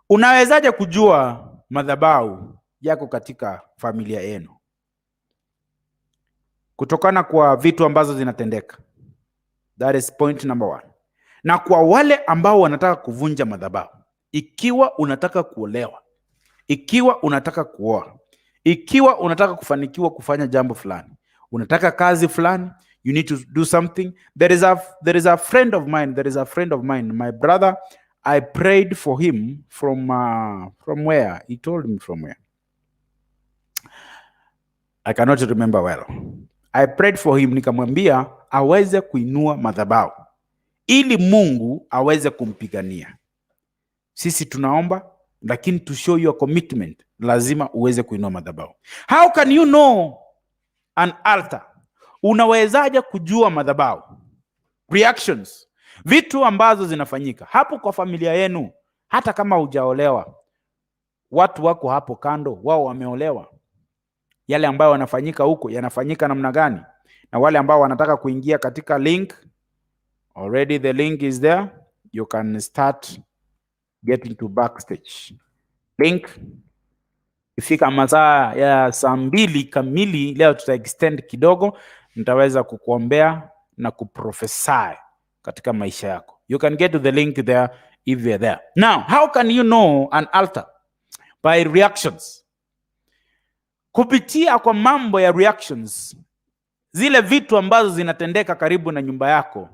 Unawezaje kujua madhabahu yako katika familia yenu? Kutokana kwa vitu ambazo zinatendeka. That is point number 1. Na kwa wale ambao wanataka kuvunja madhabahu, ikiwa unataka kuolewa, ikiwa unataka kuoa, ikiwa unataka kufanikiwa kufanya jambo fulani, unataka kazi fulani, you need to do something. There is a friend of mine, my brother. I prayed for him from where? He told me from where. I cannot remember well. I prayed for him, nikamwambia aweze kuinua madhabahu ili Mungu aweze kumpigania. Sisi tunaomba, lakini to show your commitment, lazima uweze kuinua madhabahu. How can you know an altar? Unawezaje kujua madhabahu? Reactions, vitu ambazo zinafanyika hapo kwa familia yenu. Hata kama hujaolewa, watu wako hapo kando, wao wameolewa. Yale ambayo wanafanyika huko yanafanyika namna gani? Na wale ambao wanataka kuingia katika link, already the link is there. You can start getting to backstage. Link ifika masaa ya 2 kamili leo tuta extend kidogo, nitaweza kukuombea na kuprofesy katika maisha yako. You can get to the link there if you're there. Now, how can you know an altar? By reactions. Kupitia kwa mambo ya reactions, zile vitu ambazo zinatendeka karibu na nyumba yako,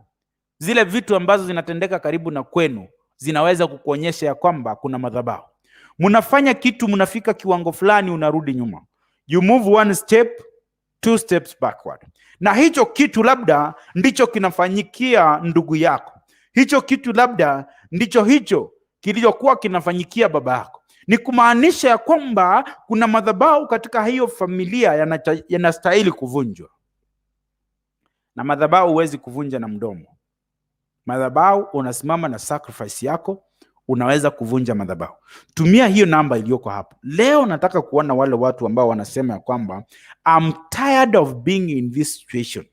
zile vitu ambazo zinatendeka karibu na kwenu, zinaweza kukuonyesha ya kwamba kuna madhabahu. Mnafanya kitu, mnafika kiwango fulani, unarudi nyuma. You move 1 step, 2 steps backward. Na hicho kitu labda ndicho kinafanyikia ndugu yako. Hicho kitu labda ndicho kilichokuwa kinafanyikia baba yako. Ni kumaanisha ya kwamba kuna madhabahu katika hiyo familia yanastahili kuvunjwa. Na madhabahu huwezi kuvunja na mdomo. Madhabahu unasimama na sacrifice yako, unaweza kuvunja madhabahu. Tumia hiyo namba iliyoko hapo. Leo nataka kuona wale watu ambao wanasema ya kwamba I'm tired of being in this situation.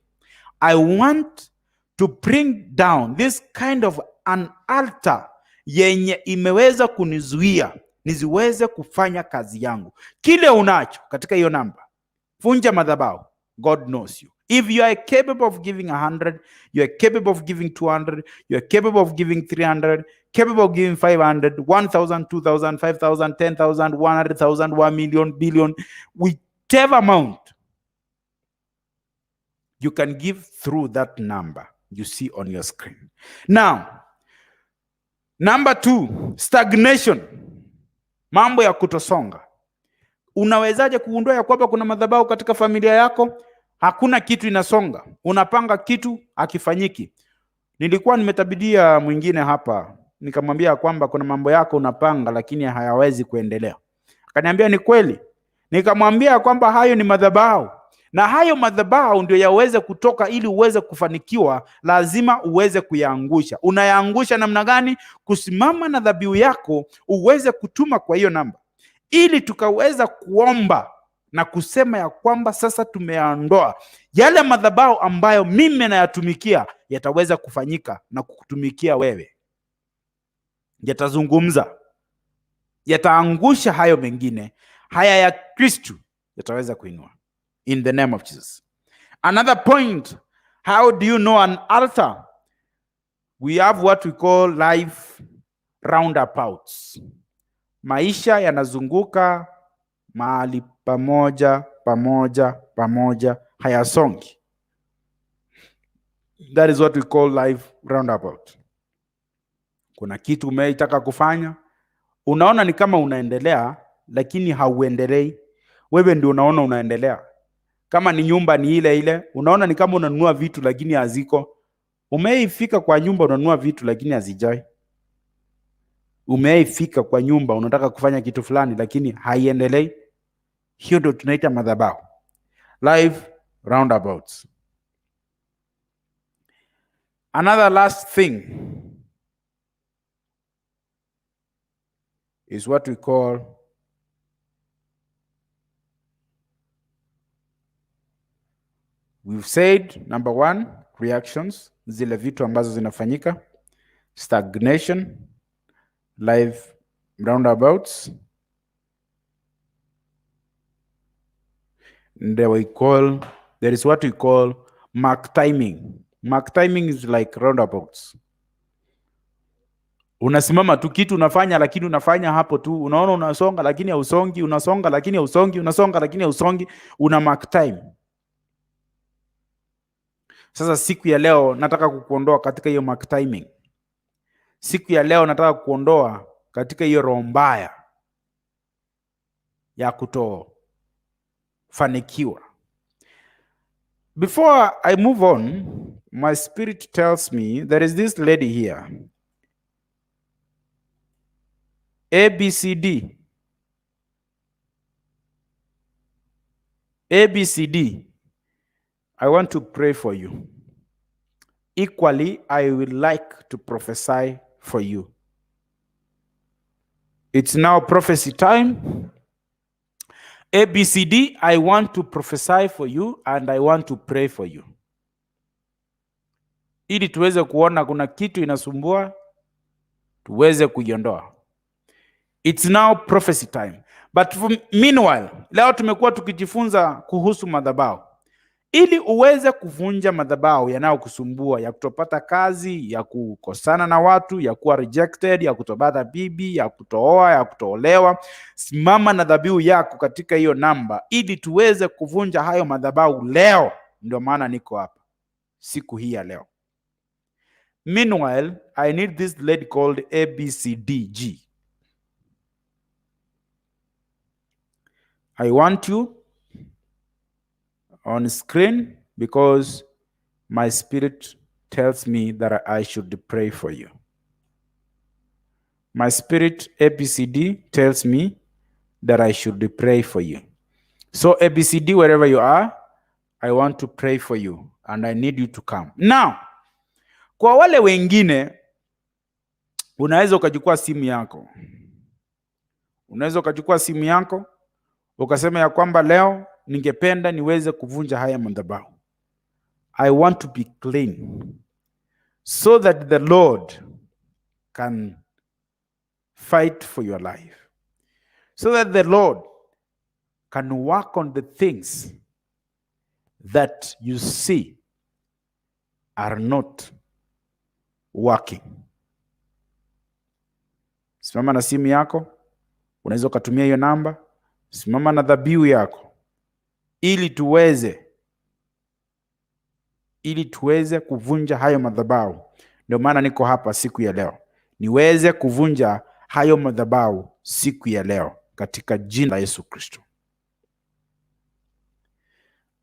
I want to bring down this kind of an altar yenye imeweza kunizuia niziweze kufanya kazi yangu. Kile unacho katika hiyo namba, vunja madhabahu. God knows you. If you are capable of giving 100, you are capable of giving 200, you are capable of giving 300, capable of giving 500, 1,000, 2,000, 5,000, 10,000, 100,000, 1 million, billion, whichever amount you can give through that number you see on your screen. Now, number 2, stagnation. Mambo ya kutosonga. Unawezaje kuundua ya kwamba kuna madhabahu katika familia yako? Hakuna kitu inasonga. Unapanga kitu hakifanyiki. Nilikuwa nimetabidia mwingine hapa, nikamwambia kwamba kuna mambo yako unapanga lakini hayawezi kuendelea. Akaniambia ni kweli. Nikamwambia kwamba hayo ni madhabahu. Na hayo madhabahu ndio yaweze kutoka ili uweze kufanikiwa, lazima uweze kuyaangusha. Unayaangusha namna gani? Kusimama na dhabihu yako uweze kutuma kwa hiyo namba. ili tukaweza kuomba na kusema ya kwamba sasa tumeondoa yale madhabahu ambayo mimi nayatumikia, yataweza kufanyika na kukutumikia wewe. Yatazungumza, yataangusha hayo mengine, haya ya Kristo yataweza kuinua. In the name of Jesus. Another point, how do you know an altar? We have what we call life roundabouts. Maisha yanazunguka mahali pamoja pamoja pamoja, hayasongi. That is what we call life roundabout. Kuna kitu umeitaka kufanya, unaona ni kama unaendelea, lakini hauendelei. Wewe ndio unaona unaendelea. Kama ni nyumba ni ile ile, unaona ni kama unanunua vitu lakini haziko. Umeifika kwa nyumba unanunua vitu lakini hazijai. Umeifika kwa nyumba unataka kufanya kitu fulani lakini haiendelei. Hiyo ndio tunaita madhabahu. Life roundabouts. Another last thing is what we call we've said number 1, reactions, zile vitu ambazo zinafanyika, stagnation, life roundabouts. There is what we call mark timing. Mark timing is like roundabouts. Unasimama tu, kitu unafanya lakini unafanya hapo tu, unaona unasonga lakini hausongi, unasonga lakini hausongi, unasonga lakini hausongi, una mark time. Sasa siku ya leo nataka kukuondoa katika hiyo mark timing. Siku ya leo nataka kuondoa katika hiyo roho mbaya ya kutofanikiwa. Before I move on, my spirit tells me there is this lady here. ABCD. ABCD. I want to pray for you. Equally, I would like to prophesy for you. It's now prophecy time. ABCD, I want to prophesy for you and I want to pray for you. Ili tuweze kuona kuna kitu inasumbua, tuweze kuiondoa. It's now prophecy time. But meanwhile, leo tumekuwa tukijifunza kuhusu madhabahu. Ili uweze kuvunja madhabahu yanayokusumbua, ya kutopata kazi, ya kukosana na watu, ya kuwa rejected, ya kutopata bibi, ya kutooa, ya kutoolewa, simama na dhabihu yako katika hiyo namba ili tuweze kuvunja hayo madhabahu leo. Ndio maana niko hapa siku hii ya leo. Meanwhile, I need this lady called ABCDG. I want you on screen because my spirit tells me that I should pray for you. My spirit, ABCD, tells me that I should pray for you. So ABCD, wherever you are, I want to pray for you and I need you to come. Now, kwa wale wengine, unaweza ukachukua simu yako. Unaweza ukachukua simu yako, ukasema ya kwamba leo ningependa niweze kuvunja haya madhabahu. I want to be clean so that the Lord can fight for your life. So that the Lord can work on the things that you see are not working. Simama na simu yako, unaweza ukatumia hiyo namba, simama na dhabihu yako ili tuweze kuvunja hayo madhabahu. Ndio maana niko hapa siku ya leo, niweze kuvunja hayo madhabahu siku ya leo katika jina la Yesu Kristo.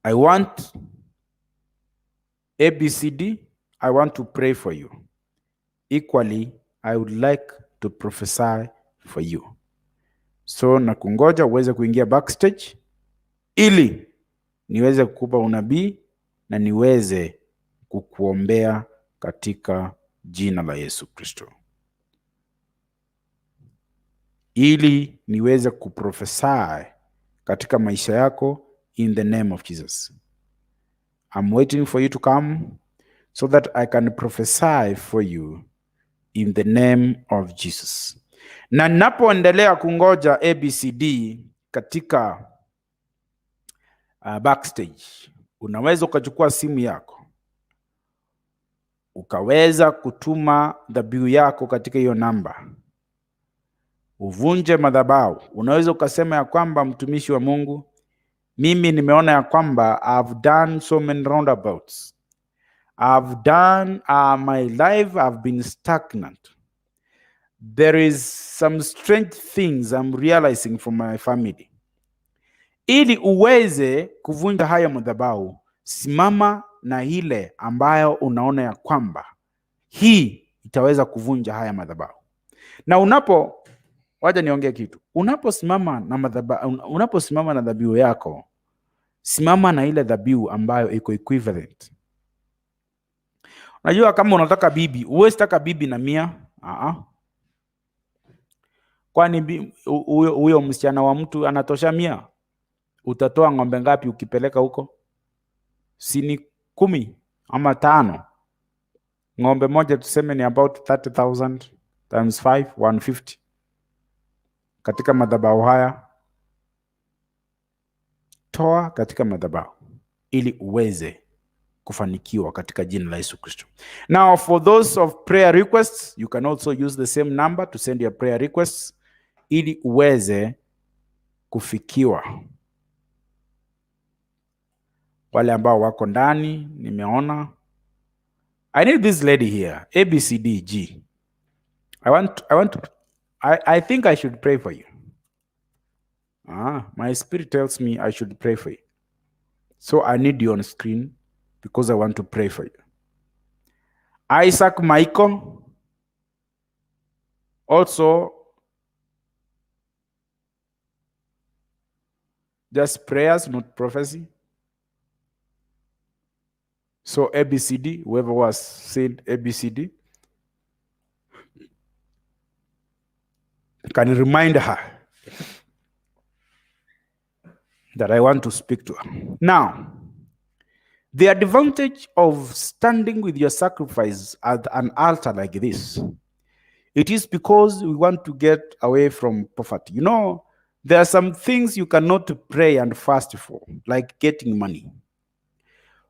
I want ABCD, I want to pray for you. Equally, I would like to prophesy for you. So nakungoja uweze kuingia backstage ili niweze kukupa unabii na niweze kukuombea katika jina la Yesu Kristo. ili niweze kuprophesy katika maisha yako in the name of Jesus. I'm waiting for you to come so that I can prophesy for you in the name of Jesus. Na ninapoendelea kungoja ABCD katika backstage, unaweza ukachukua simu yako ukaweza kutuma dhabihu yako katika hiyo namba, uvunje madhabahu. Unaweza ukasema ya kwamba, mtumishi wa Mungu, mimi nimeona ya kwamba I've done so many roundabouts. I've done my life, I've been stagnant. There is some strange things I'm realizing from my family. Ili uweze kuvunja haya madhabahu, simama na ile ambayo unaona ya kwamba hii itaweza kuvunja haya madhabahu. Na wacha niongee kitu. Unaposimama na dhabihu yako, simama na ile dhabihu ambayo iko equivalent. Unajua kama unataka bibi, uwezi taka bibi na 100. Kwani huyo msichana wa mtu anatosha 100? Utatoa ng'ombe ngapi ukipeleka huko? Sini 10 ama 5. Ng'ombe moja tuseme ni about 30,000 times 5, 150. Katika madhabahu haya, toa katika madhabahu ili uweze kufanikiwa katika jina la Yesu Kristo. Now for those of prayer requests, you can also use the same number to send your prayer requests ili uweze kufikiwa. Wale ambao wako ndani, nimeona I need this lady here, ABCDG. I think I should pray for you. My spirit tells me I should pray for you. So I need you on screen because I want to pray for you. Isaac Michael, also just prayers, not prophecy. So ABCD, whoever was said ABCD, can remind her that I want to speak to her. Now, the advantage of standing with your sacrifice at an altar like this, it is because we want to get away from poverty. You know, there are some things you cannot pray and fast for, like getting money.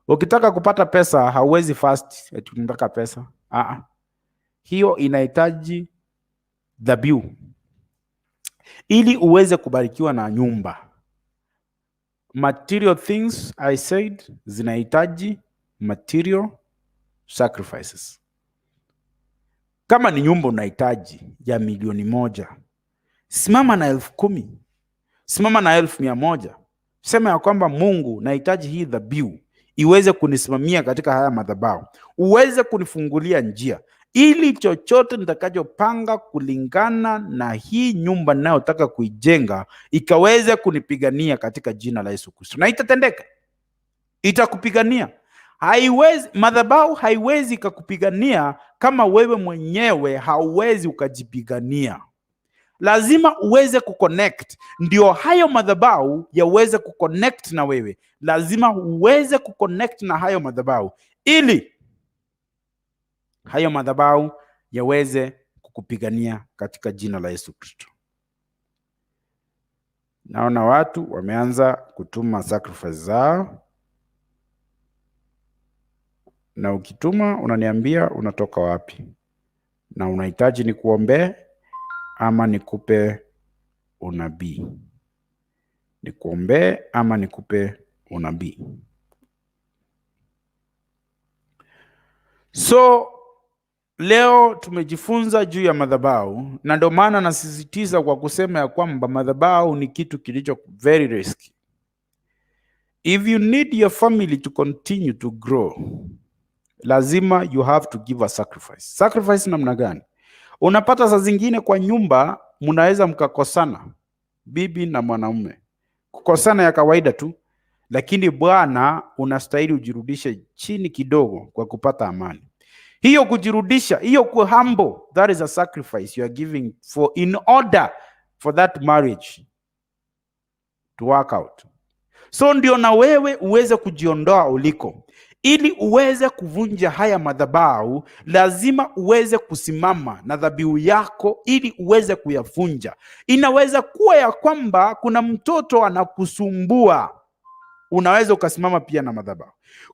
Ukitaka kupata pesa, hauwezi fast eti unataka pesa. Hiyo inahitaji dhabihu ili uweze kubarikiwa na nyumba. Material things, I said, zinahitaji material sacrifices. Kama ni nyumba unahitaji ya 1,000,000, simama na 10,000, simama na 1,100. Sema ya kwamba, Mungu, nahitaji hii dhabihu iweze kunisimamia katika haya madhabahu, uweze kunifungulia njia ili chochote nitakachopanga kulingana na hii nyumba ninayotaka kuijenga ikaweze kunipigania katika jina la Yesu Kristo. Na itatendeka. Itakupigania. Madhabahu haiwezi kukupigania kama wewe mwenyewe hauwezi ukajipigania. Lazima uweze kuconnect, ndio hayo madhabahu yaweze kuconnect na wewe. Lazima uweze kuconnect na hayo madhabahu ili hayo madhabahu yaweze kukupigania katika jina la Yesu Kristo. Naona watu wameanza kutuma sacrifice zao, na ukituma unaniambia unatoka wapi na unahitaji nikuombee ama nikupe unabii. Nikuombee ama nikupe unabii. So leo tumejifunza juu ya madhabahu, na ndio maana nasisitiza kwa kusema ya kwamba madhabahu ni kitu kilicho very risky. If you need your family to continue to grow, lazima you have to give a sacrifice. Sacrifice namna gani? Unapata saa zingine kwa nyumba mnaweza mkakosana, bibi na mwanaume. Kukosana ya kawaida tu, lakini bwana unastahili ujirudishe chini kidogo kwa kupata amani. Hiyo kujirudisha, hiyo humble, that is a sacrifice you are giving in order for that marriage to work out. So ndio na wewe uweze kujiondoa uliko. Ili uweze kuvunja haya madhabahu, lazima uweze kusimama na dhabihu yako ili uweze kuyavunja. Inaweza kuwa ya kwamba kuna mtoto anakusumbua, unaweza ukasimama pia na madhabahu.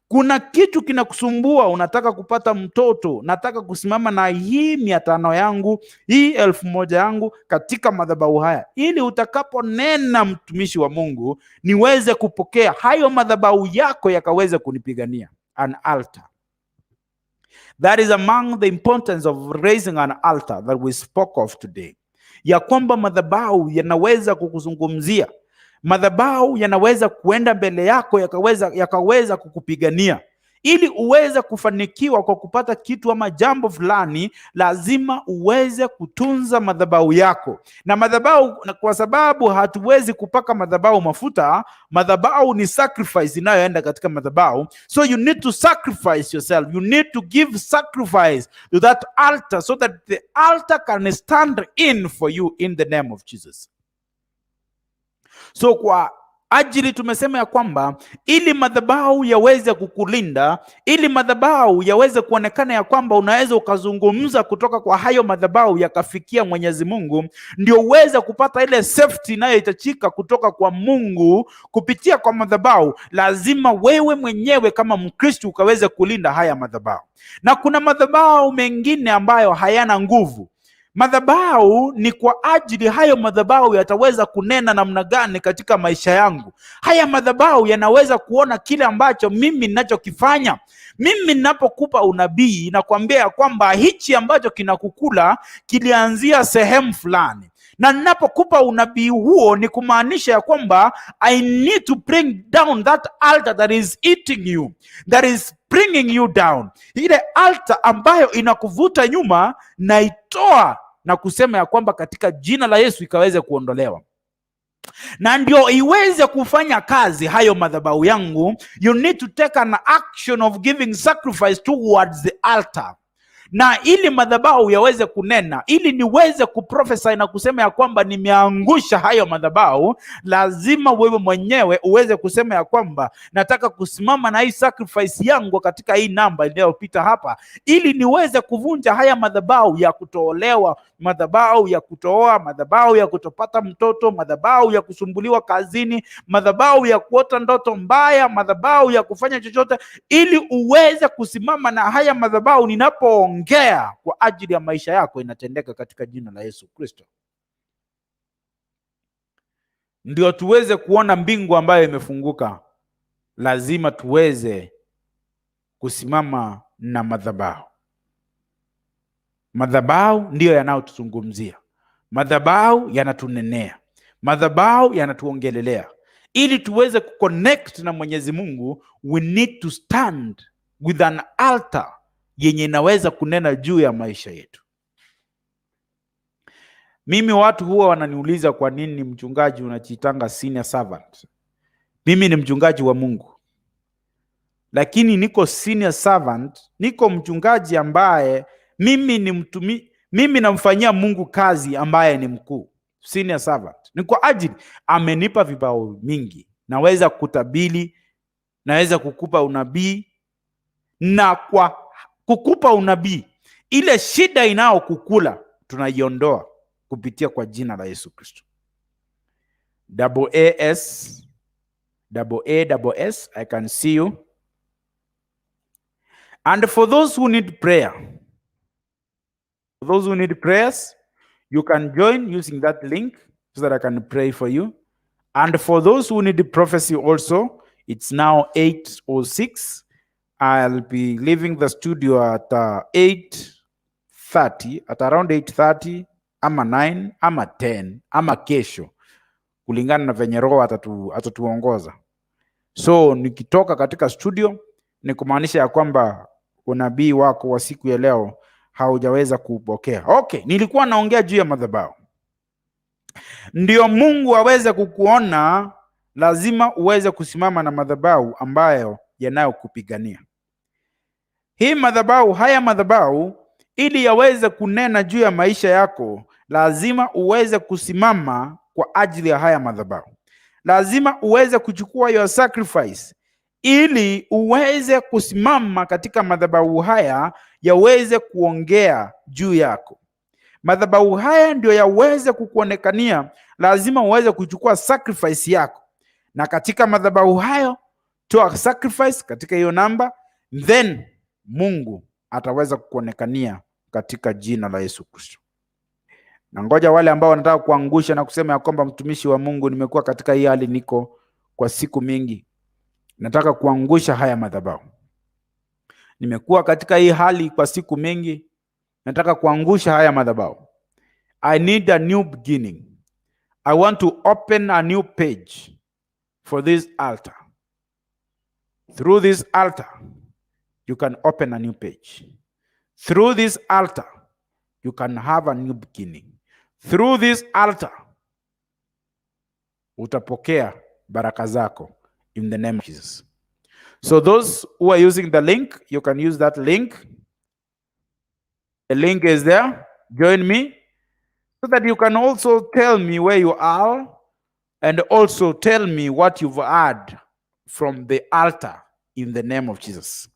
Kuna kitu kinakusumbua, unataka kupata mtoto, nataka kusimama na hii 500 yangu, hii 1000 yangu katika madhabahu haya, ili utakaponena mtumishi wa Mungu niweze kupokea hayo madhabahu yako yakaweze kunipigania. An altar. That is among the importance of raising an altar that we spoke of today. Ya kwamba madhabahu yanaweza kukuzungumzia. Madhabahu yanaweza kuenda mbele yako yakaweza kukupigania. Ili uweze kufanikiwa kwa kupata kitu ama jambo fulani, lazima uweze kutunza madhabahu yako. Na madhabahu, kwa sababu hatuwezi kupaka madhabahu mafuta, madhabahu ni sacrifice inayoenda katika madhabahu. So you need to sacrifice yourself. You need to give sacrifice to that altar so that the altar can stand in for you in the name of Jesus. So kwa ajili tumesema ya kwamba ili madhabahu yaweze kukulinda, ili madhabahu yaweze kuonekana ya kwamba unaweza ukazungumza kutoka kwa hayo madhabahu yakafikia Mwenyezi Mungu, ndio uweze kupata ile safety inayohitajika kutoka kwa Mungu kupitia kwa madhabahu, lazima wewe mwenyewe kama Mkristo ukaweze kulinda haya madhabahu. Na kuna madhabahu mengine ambayo hayana nguvu. Madhabahu ni kwa ajili hayo madhabahu yataweza kunena namna gani katika maisha yangu. Haya madhabahu yanaweza kuona kile ambacho mimi ninachokifanya. Mimi ninapokupa unabii nakwambia ya kwamba hichi ambacho kinakukula kilianzia sehemu fulani. Na ninapokupa unabii huo ni kumaanisha ya kwamba I need to bring down that altar that is eating you, that is bringing you down. Ile altar ambayo inakuvuta nyuma na itoa na kusema ya kwamba katika jina la Yesu ikaweze kuondolewa. Na ndio iweze kufanya kazi hayo madhabahu yangu, you need to take an action of giving sacrifice towards the altar. Na ili madhabahu yaweze kunena, ili niweze kuprophesy na kusema ya kwamba nimeangusha hayo madhabahu, lazima wewe mwenyewe uweze kusema ya kwamba nataka kusimama na hii sacrifice yangu katika hii namba inayopita hapa, ili niweze kuvunja haya madhabahu ya kutolewa, madhabahu ya kutooa, madhabahu ya kutopata mtoto, madhabahu ya kusumbuliwa kazini, madhabahu ya kuota ndoto mbaya, madhabahu ya kufanya chochote, ili uweze kusimama na haya madhabahu ninapoongea kwa ajili ya maisha yako inatendeka katika jina la Yesu Kristo. Ndio tuweze kuona mbingu ambayo imefunguka, lazima tuweze kusimama na madhabahu. Madhabahu ndiyo yanayotuzungumzia. Madhabahu yanatunenea. Madhabahu yanatuongelelea. Ili tuweze kuconnect na Mwenyezi Mungu, we need to stand with an altar yenye inaweza kunena juu ya maisha yetu. Mimi watu huwa wananiuliza kwa nini mchungaji unachitanga senior servant. Mimi ni mchungaji wa Mungu. Lakini niko senior servant, niko mchungaji ambaye mimi namfanyia Mungu kazi ambaye ni mkuu. Senior servant. Ni kwa ajili amenipa vibao mingi. Naweza kutabili, naweza kukupa unabii, na kwa kukupa unabii, ile shida inayokukula tunaiondoa kupitia kwa jina la Yesu Kristo. AAS, I can see you. And for those who need prayer, for those who need prayers, you can join using that link so that I can pray for you. And for those who need prophecy also, it's now 8:06. I'll be leaving the studio at 8:30, at around 8:30, ama 9, ama 10, ama kesho, kulingana na venye Roho atatuongoza. So nikitoka katika studio ni kumaanisha ya kwamba unabii wako wa siku ya leo haujaweza kupokea. Okay, nilikuwa naongea juu ya madhabahu. Ndio Mungu aweze kukuona, lazima uweze kusimama na madhabahu ambayo yanayokupigania. Hii madhabahu, haya madhabahu, ili yaweze kunena juu ya maisha yako, lazima uweze kusimama kwa ajili ya haya madhabahu. Lazima uweze kuchukua your sacrifice ili uweze kusimama katika madhabahu haya yaweze kuongea juu yako. Madhabahu haya ndio yaweze kukuonekania, lazima uweze kuchukua sacrifice yako, na katika madhabahu hayo toa sacrifice katika hiyo namba, then Mungu ataweza kukuonekania katika jina la Yesu Kristo. Na ngoja wale ambao wanataka kuangusha na kusema ya kwamba mtumishi wa Mungu, nimekuwa katika hii hali niko kwa siku mingi, nataka kuangusha haya madhabahu. Nimekuwa katika hii hali kwa siku mingi, nataka kuangusha haya madhabahu. I need a new beginning. I want to open a new page for this altar. Through this altar, you can open a new page. Through this altar, you can have a new beginning. Through this altar, utapokea baraka zako in the name of Jesus. So those who are using the link, you can use that link. The link is there. Join me so that you can also tell me where you are and also tell me what you've heard from the altar in the name of Jesus.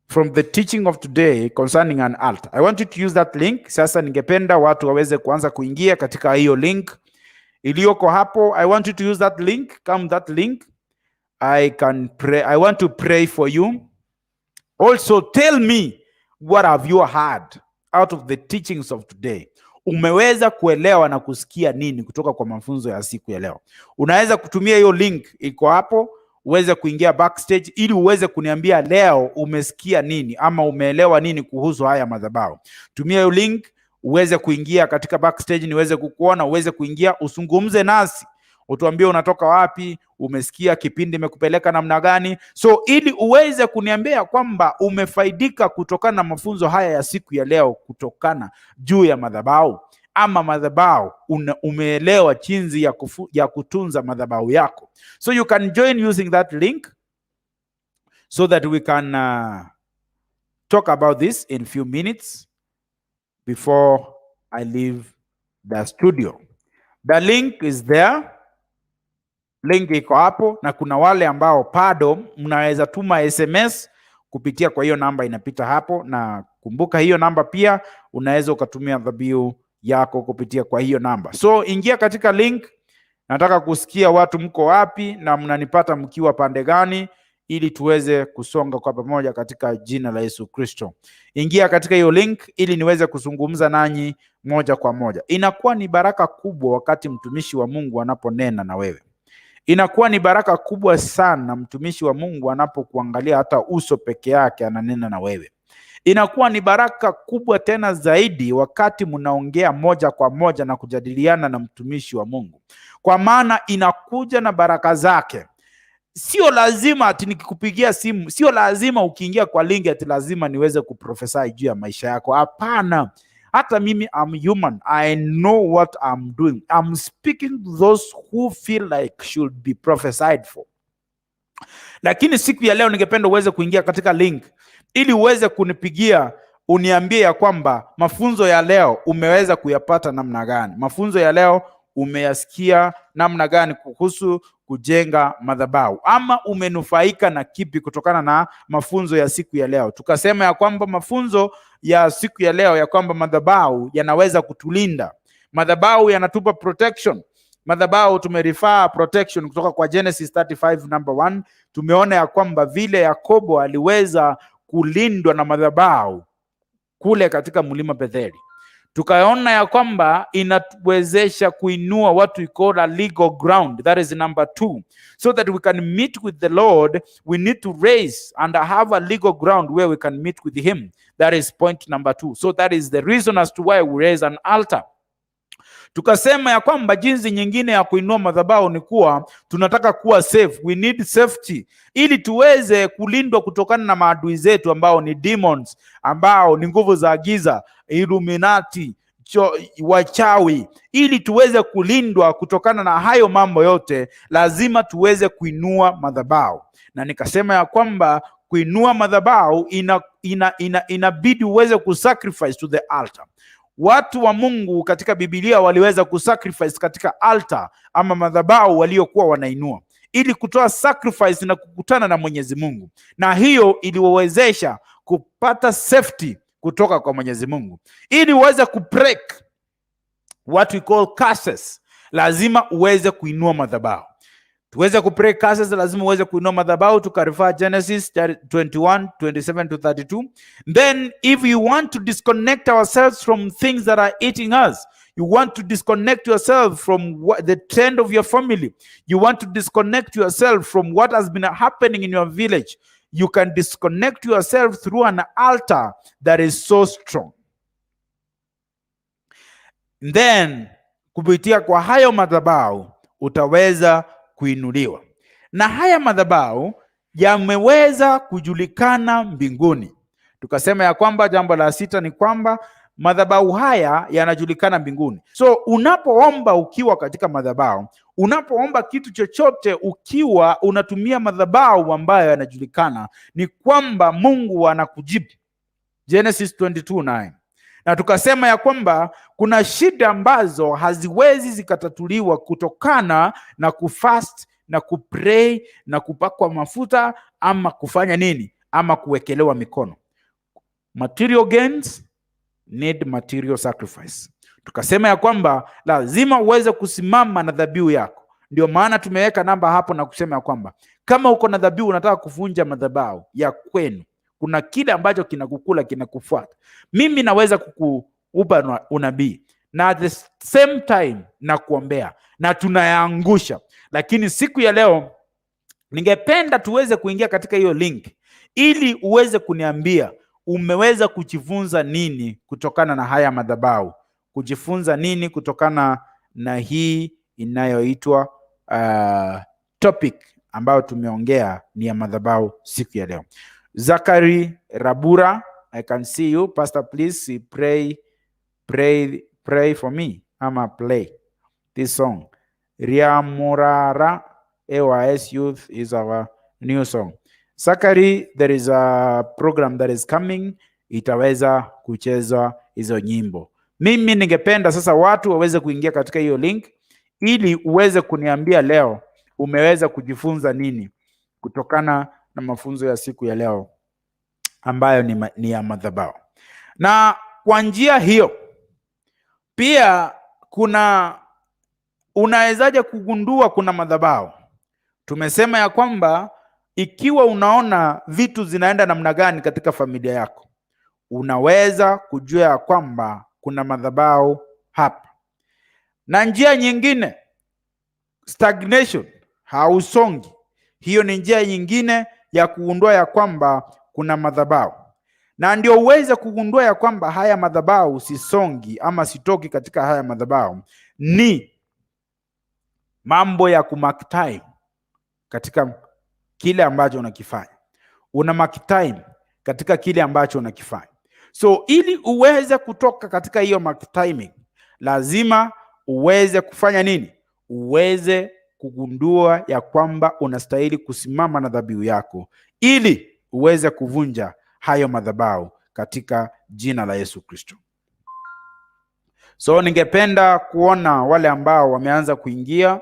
From the teaching of today concerning an altar. I want you to use that link. Sasa ningependa watu waweze kuanza kuingia katika hiyo link iliyoko hapo. I want you to use that link. Come that link. I can pray. I want to pray for you. Also tell me, what have you heard out of the teachings of today? Umeweza kuelewa na kusikia nini kutoka kwa mafunzo ya siku ya leo? Unaweza kutumia hiyo link iko hapo, uweze kuingia backstage ili uweze kuniambia leo umesikia nini ama umeelewa nini kuhusu haya madhabahu. Tumia hiyo link uweze kuingia katika backstage, niweze kukuona, uweze kuingia usungumze nasi. Utuambie unatoka wapi, umesikia kipindi imekupeleka namna gani. So ili uweze kuniambia kwamba umefaidika kutokana na mafunzo haya ya siku ya leo kutokana juu ya madhabahu, ama madhabahu umeelewa jinsi ya kutunza madhabahu yako. So you can join using that link so that we can talk about this in a few minutes before I leave the studio. The link is there. Link iko hapo, na kuna wale ambao bado mnaweza tuma SMS kupitia kwa hiyo namba inapita hapo, na kumbuka hiyo namba pia unaweza ukatumia dhabihu yako kupitia kwa hiyo namba. So ingia katika link. Nataka kusikia watu mko wapi na mnanipata mkiwa pande gani, ili tuweze kusonga kwa pamoja katika jina la Yesu Kristo. Ingia katika hiyo link ili niweze kuzungumza nanyi moja kwa moja. Inakuwa ni baraka kubwa wakati mtumishi wa Mungu anaponena na wewe. Inakuwa ni baraka kubwa sana mtumishi wa Mungu anapokuangalia hata uso peke yake ananena na wewe. Inakuwa ni baraka kubwa tena zaidi wakati mnaongea moja kwa moja na kujadiliana na mtumishi wa Mungu, kwa maana inakuja na baraka zake. Sio lazima ati nikikupigia simu, sio lazima ukiingia kwa link ati lazima niweze kuprofesai juu ya maisha yako. Hapana. Hata mimi I'm human. I know what I'm doing. I'm speaking to those who feel like should be prophesied for. Lakini siku ya leo ningependa uweze kuingia katika link ili uweze kunipigia uniambie ya kwamba mafunzo ya leo umeweza kuyapata namna gani. Mafunzo ya leo umeyasikia namna gani kuhusu kujenga madhabahu, ama umenufaika na kipi kutokana na mafunzo ya siku ya leo. Tukasema ya kwamba mafunzo ya siku ya leo ya kwamba madhabahu yanaweza kutulinda. Madhabahu yanatupa protection. Madhabahu tumerifaa protection kutoka kwa Genesis 35 number 1. Tumeona ya kwamba vile Yakobo aliweza kulindwa na madhabahu kule katika mlima Betheli. Tukaona ya kwamba inatuwezesha kuinua what we call a legal ground. That is number 2. So that we can meet with the Lord, we need to raise and have a legal ground where we can meet with him. That is point number 2. So that is the reason as to why we raise an altar. Tukasema ya kwamba jinsi nyingine ya kuinua madhabahu ni kuwa tunataka kuwa safe. We need safety ili tuweze kulindwa kutokana na maadui zetu ambao ni demons, ambao ni nguvu za giza, Illuminati, wachawi. Ili tuweze kulindwa kutokana na hayo mambo yote, lazima tuweze kuinua madhabahu. Na nikasema ya kwamba kuinua madhabahu inabidi uweze kusacrifice to the altar. watu wa Mungu katika Biblia waliweza kusacrifice katika altar ama madhabahu waliokuwa wanainua ili kutoa sacrifice na kukutana na Mwenyezi Mungu, na hiyo iliwawezesha kupata safety kutoka kwa Mwenyezi Mungu. Ili uweze kubreak what we call curses, lazima uweze kuinua madhabahu. Tuweze kubreak curses, lazima uweze kuinua madhabahu. Tukarifaa Genesis 21:27-32. Then if you want to disconnect ourselves from things that are eating us, you want to disconnect yourself from the trend of your family, you want to disconnect yourself from what has been happening in your village, you can disconnect yourself through an altar that is so strong. Then kupitia kwa hayo madhabahu utaweza kuinuliwa. Na haya madhabahu yameweza kujulikana mbinguni. Tukasema ya kwamba jambo la 6 ni kwamba madhabahu haya yanajulikana mbinguni. So unapoomba ukiwa katika madhabahu, unapoomba kitu chochote ukiwa unatumia madhabahu ambayo yanajulikana, ni kwamba Mungu anakujibu. Genesis 22:9. Na tukasema ya kwamba kuna shida ambazo haziwezi zikatatuliwa kutokana na kufast na kupray na kupakwa mafuta ama kufanya nini, ama kuwekelewa mikono. Material gains need material sacrifice. Tukasema ya kwamba lazima uweze kusimama na dhabihu yako. Ndio maana tumeweka namba hapo na kusema ya kwamba kama uko na dhabihu unataka kuvunja madhabahu ya kwenu, kuna kile ambacho kinakukula kinakufuata, mimi naweza kukupa unabii na at the same time na kuombea na tunayaangusha. Lakini siku ya leo ningependa tuweze kuingia katika hiyo link ili uweze kuniambia umeweza kujifunza nini kutokana na haya madhabahu, kujifunza nini kutokana na hii inayoitwa topic ambayo tumeongea ni ya madhabahu siku ya leo. Zachary Rabura, I can see you. Pastor, please pray for me. I'ma play this song. Riamurara AYS Youth is our new song. Zachary, there is a program that is coming. Itaweza kuchezwa hizo nyimbo. Mimi ningependa sasa watu waweze kuingia katika hiyo link ili uweze kuniambia leo umeweza kujifunza nini kutokana na mafunzo ya siku ya leo ambayo ni ya madhabahu. Na kwa njia hiyo pia unawezaje kugundua kuna madhabahu? Tumesema ya kwamba ikiwa unaona vitu zinaenda namna gani katika familia yako, unaweza kujua ya kwamba kuna madhabahu hapa. Na njia nyingine, stagnation, hausongi. Hiyo ni njia nyingine ya kugundua ya kwamba kuna madhabahu. Na ndio uweze kugundua ya kwamba haya madhabahu sisongi ama sitoki katika haya madhabahu, ni mambo ya kumark time katika kile ambacho unakifanya. Una mark time katika kile ambacho unakifanya. So ili uweze kutoka katika hiyo mark timing, lazima uweze kufanya nini? Uweze kugundua ya kwamba unastahili kusimama na dhabihu yako ili uweze kuvunja hayo madhabahu katika jina la Yesu Kristo. So ningependa kuona wale ambao wameanza kuingia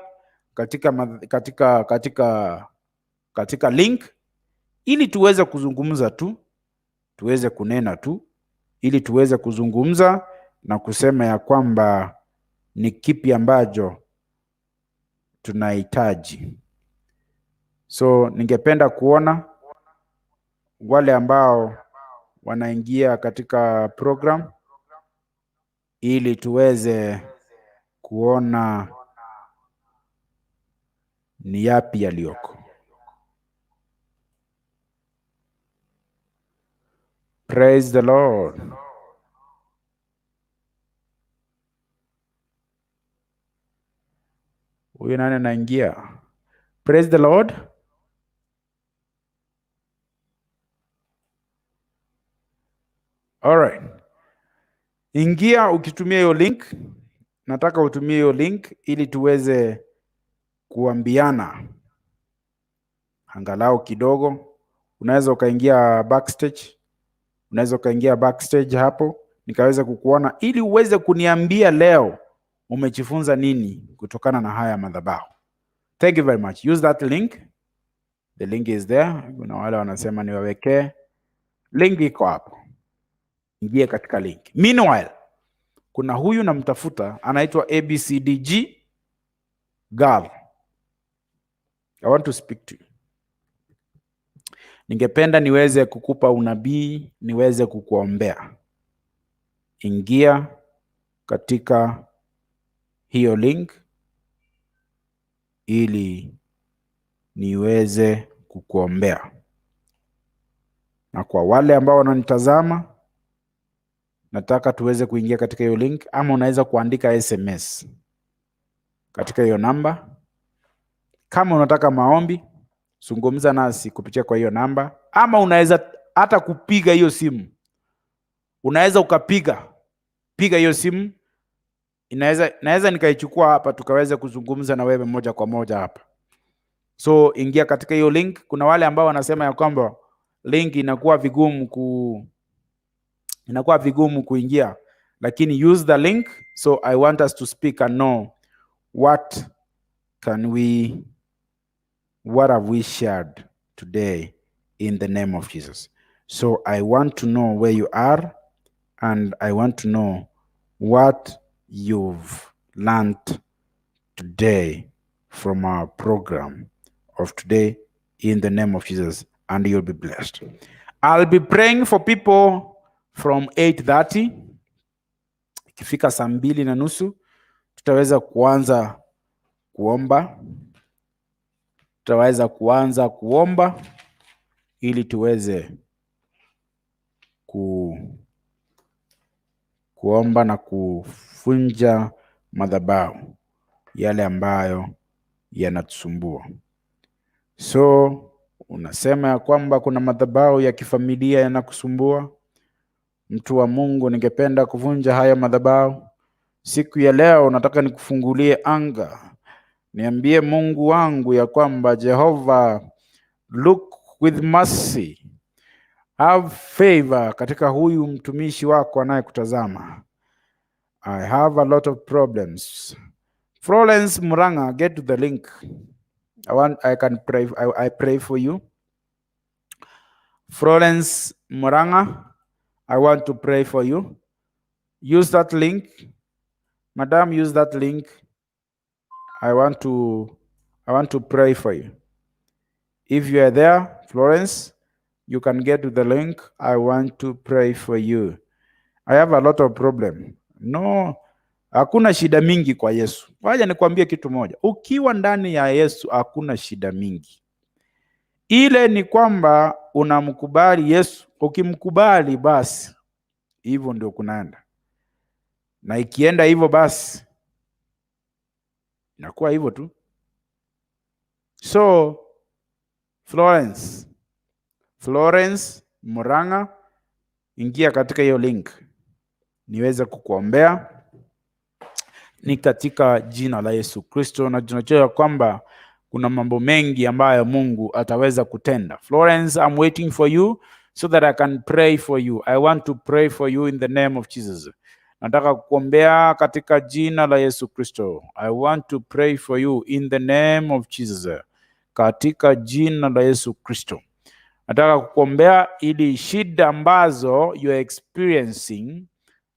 katika link ili tuweze kuzungumza tu, tuweze kunena tu, ili tuweze kuzungumza na kusema ya kwamba ni kipi ambacho tunahitaji. So ningependa kuona wale ambao wanaingia katika program ili tuweze kuona ni yapi yaliyoko. Praise the Lord. Huyu nani anaingia? Praise the Lord. All right. Ingia ukitumia hiyo link. Nataka utumie hiyo link ili tuweze kuambiana angalau kidogo. Unaweza ukaingia backstage. Unaweza ukaingia backstage hapo nikaweza kukuona, ili uweze kuniambia leo umejifunza nini kutokana na haya madhabahu. Thank you very much. Use that link. The link is there. Kuna wale wanasema niwawekee. Link iko hapo. Ingia katika link. Meanwhile, kuna huyu namtafuta anaitwa ABCDG girl. I want to speak to you. Ningependa niweze kukupa unabii, niweze kukuombea. Ingia katika hiyo link ili niweze kukuombea. Na kwa wale ambao wananitazama, nataka tuweze kuingia katika hiyo link, ama unaweza kuandika SMS katika hiyo namba. Kama unataka maombi, zungumza nasi kupitia kwa hiyo namba, ama unaweza hata kupiga hiyo simu. Unaweza ukapiga hiyo simu. Naweza nikaichukua hapa tukaweza kuzungumza na wewe moja kwa moja hapa. So ingia katika hiyo link. Kuna wale ambao wanasema ya kwamba link inakuwa vigumu kuingia, lakini use the link. So I want us to speak and know what have we shared today in the name of Jesus. So I want to know where you are, and I want to know what you've learned today from our program of today in the name of Jesus, and you'll be blessed. I'll be praying for people from 8:30. Ikifika saa 2:30 tutaweza kuanza kuomba ili tuweze kuomba na kufunja madhabahu yale ambayo yanatusumbua. So unasema ya kwamba kuna madhabahu ya kifamilia yanakusumbua. Mtu wa Mungu, ningependa kuvunja haya madhabahu. Siku ya leo nataka nikufungulie anga. Niambie Mungu wangu ya kwamba Jehova, look with mercy, have favor katika huyu mtumishi wako anayekutazama. I have a lot of problems. Florence Muranga, get to the link. I pray for you. Florence Muranga, I want to pray for you. Use that link. Madam, use that link. I want to pray for you. If you are there, Florence, you can get to the link. I want to pray for you. I have a lot of problem. No, hakuna shida mingi kwa Yesu. Wacha nikwambie kitu moja. Ukiwa ndani ya Yesu hakuna shida mingi. Ile ni kwamba unamkubali Yesu. Ukimkubali basi hivyo ndio kunaenda. Na ikienda hivyo basi inakuwa hivyo tu. So Florence Muranga, ingia katika hiyo link niweze kukuombea. Ni katika jina la Yesu Kristo, na tunajua kwamba kuna mambo mengi ambayo Mungu ataweza kutenda. Florence, I'm waiting for you so that I can pray for you. I want to pray for you in the name of Jesus. Nataka kukuombea katika jina la Yesu Kristo. I want to pray for you in the name of Jesus. Katika jina la Yesu Kristo. Nataka kukuombea ili shida ambazo you are experiencing,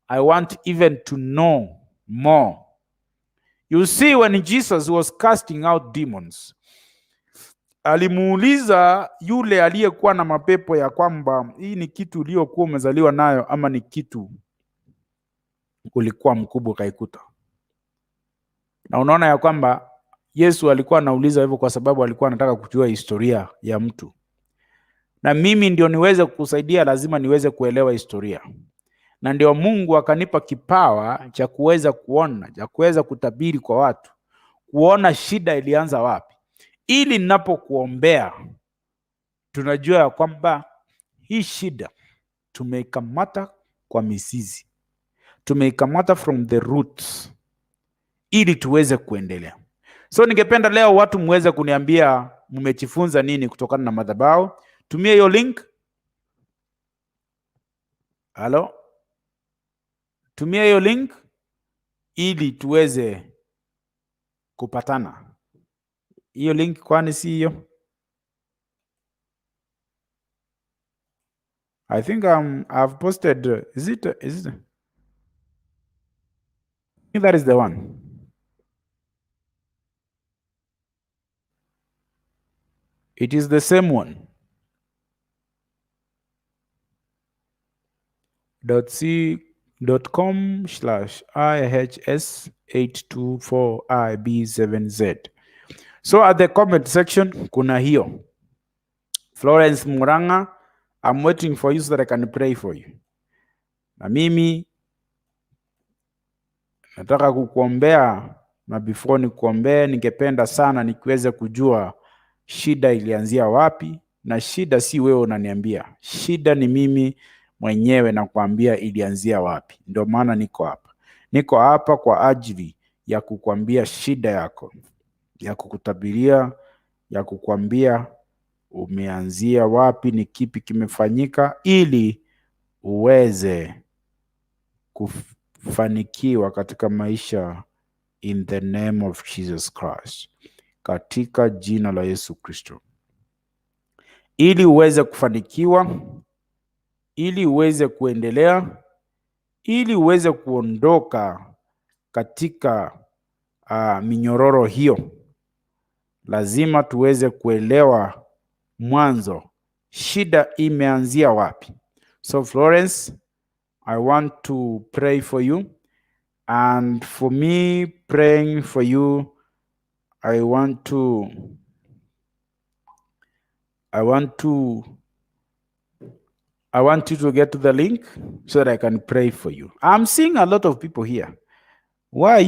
I want even to know more. You see, when Jesus was casting out demons, alimuuliza yule aliyekuwa na mapepo ya kwamba hii ni kitu uliyokuwa umezaliwa nayo ama ni kitu ulikuwa mkubwa kaikuta. Na unaona ya kwamba Yesu alikuwa anauliza hivyo kwa sababu alikuwa anataka kujua historia ya mtu. Na mimi ndio niweze kukusaidia, lazima niweze kuelewa historia. Na ndio Mungu akanipa kipawa cha kuweza kuona, cha kuweza kutabiri kwa watu, kuona shida ilianza wapi. Ili ninapokuombea tunajua ya kwamba hii shida tumeikamata kwa mizizi. Tumeikamata from the roots ili tuweze kuendelea. So ningependa leo watu muweze kuniambia mmejifunza nini kutokana na madhabahu. Tumia hiyo link. Hello? tumia hiyo link ili tuweze kupatana. Hiyo link kwani si hiyo? I think I've posted, is it? I think that is the one. It is the same one. .com/IHS824IB7Z. So at the comment section, kuna hiyo. Florence Muranga, I'm waiting for you so that I can pray for you. Na mimi nataka kukuombea, na before nikuombee, ningependa sana nikiweze kujua shida ilianzia wapi, na shida si wewe unaniambia. Shida ni mimi mwenyewe na kuambia ilianzia wapi. Ndio maana niko hapa. Niko hapa kwa ajili ya kukuambia shida yako, ya kukutabiria, ya kukuambia umeanzia wapi, ni kipi kimefanyika, ili uweze kufanikiwa katika maisha in the name of Jesus Christ. Katika jina la Yesu Kristo. Ili uweze kufanikiwa, ili uweze kuendelea, ili uweze kuondoka katika minyororo hiyo, lazima tuweze kuelewa mwanzo shida imeanzia wapi. So Florence, I want to pray for you, and for me praying for you, I want you to get to the link so that I can pray for you. I'm seeing a lot of people here. Why are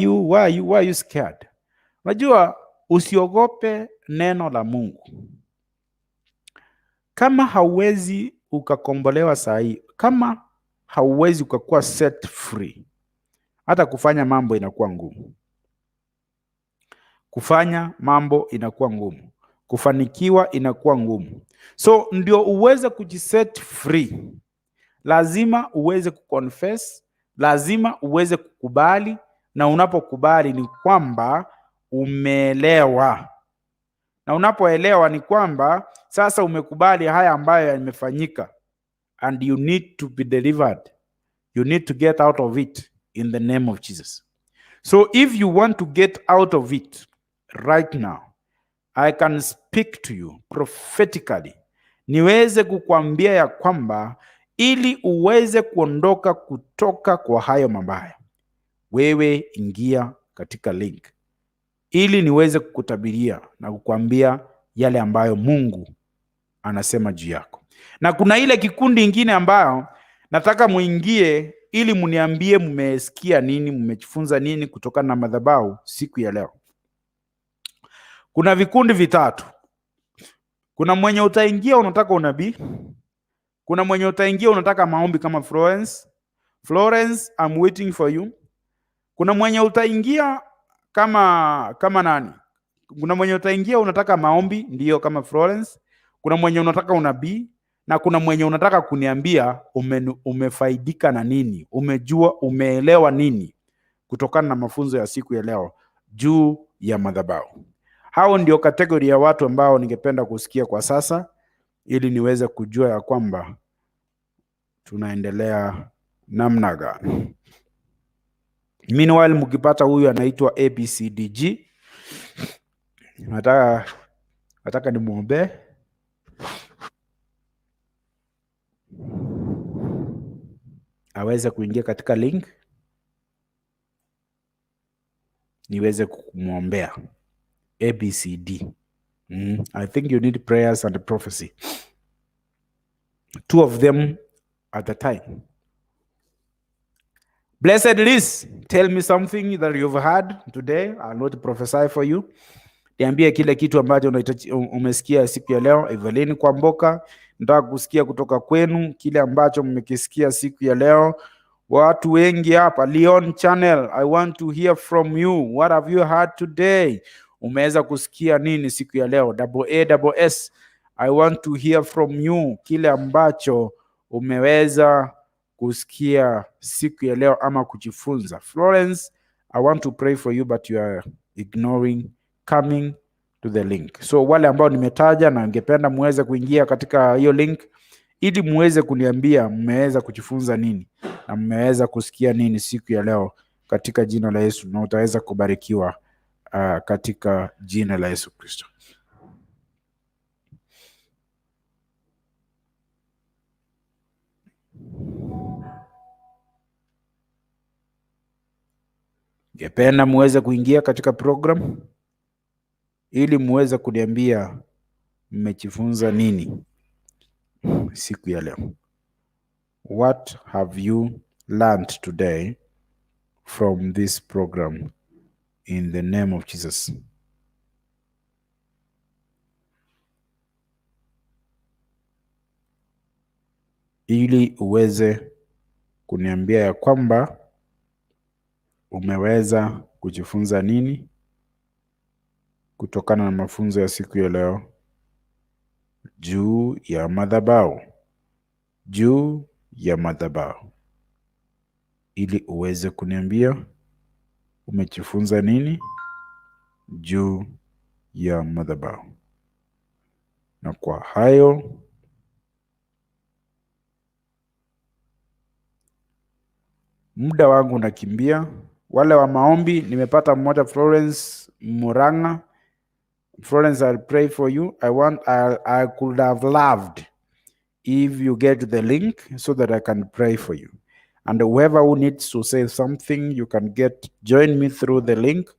you scared? Unajua, usiogope neno la Mungu. Kama hauwezi ukakombolewa sahi, kama hauwezi ukakuwa set free, hata kufanya mambo inakuwa ngumu. Kufanya mambo inakuwa ngumu. Kufanikiwa inakuwa ngumu. So ndio uweze kujiset free, lazima uweze kuconfess, lazima uweze kukubali, na unapokubali ni kwamba umeelewa. Na unapoelewa ni kwamba sasa umekubali haya ambayo yamefanyika, and you need to be delivered. You need to get out of it in the name of Jesus. So if you want to get out of it right now, I can speak to you prophetically. Niweze kukuambia ya kwamba ili uweze kuondoka kutoka kwa hayo mabaya, wewe ingia katika link, ili niweze kukutabiria na kukuambia yale ambayo Mungu anasema juu yako. Na kuna ile kikundi ingine ambayo nataka muingie, ili muniambie mmesikia nini, mmejifunza nini kutokana na madhabahu siku ya leo. Kuna vikundi vitatu. Kuna mwenye utaingia unataka unabii. Kuna mwenye utaingia unataka maombi kama Florence. Florence, I'm waiting for you. Kuna mwenye utaingia kama nani? Kuna mwenye utaingia unataka maombi, ndiyo, kama Florence. Kuna mwenye unataka unabii, na kuna mwenye unataka kuniambia umefaidika na nini, umejua, umeelewa nini kutokana na mafunzo ya siku ya leo juu ya madhabahu. Hao ndio kategori ya watu ambao ningependa kusikia kwa sasa, ili niweze kujua ya kwamba tunaendelea namna gani. Meanwhile, mkipata huyu anaitwa ABCDG, nataka nimuombe. Aweze kuingia katika link niweze kumwombea. ABCD. I think you need prayers and prophecy. Two of them at a time. Blessed Liz, tell me something that you've heard today. I'll not prophesy for you. Niambie kile kitu ambacho umesikia siku ya leo. Evelyn Kwamboka, nataka kusikia kutoka kwenu kile ambacho mmekisikia siku ya leo. Watu wengi hapa. Leon Channel, I want to hear from you. What have you heard today? Umeweza kusikia nini siku ya leo? AAS, I want to hear from you kile ambacho umeweza kusikia siku ya leo ama kujifunza. Florence, I want to pray for you but you are ignoring coming to the link. So wale ambao nimetaja na ningependa muweze kuingia katika hiyo link ili muweze kuniambia mmeweza kujifunza nini na mmeweza kusikia nini siku ya leo katika jina la Yesu, na utaweza kubarikiwa katika jina la Yesu Kristo. Ningependa muweze kuingia katika program ili muweze kuniambia mmejifunza nini siku ya leo. What have you learned today from this program in the name of Jesus? Ili uweze kuniambia ya kwamba umeweza kujifunza nini kutokana na mafunzo ya siku ya leo juu ya madhabahu. Juu ya madhabahu. Ili uweze kuniambia umejifunza nini juu ya madhabahu. Na kwa hayo muda wangu unakimbia. Wale wa maombi nimepata mmoja, Florence Muranga. Florence, I'll pray for you. I could have loved if you get the link so that I can pray for you. And whoever who needs to say something, you can join me through the link.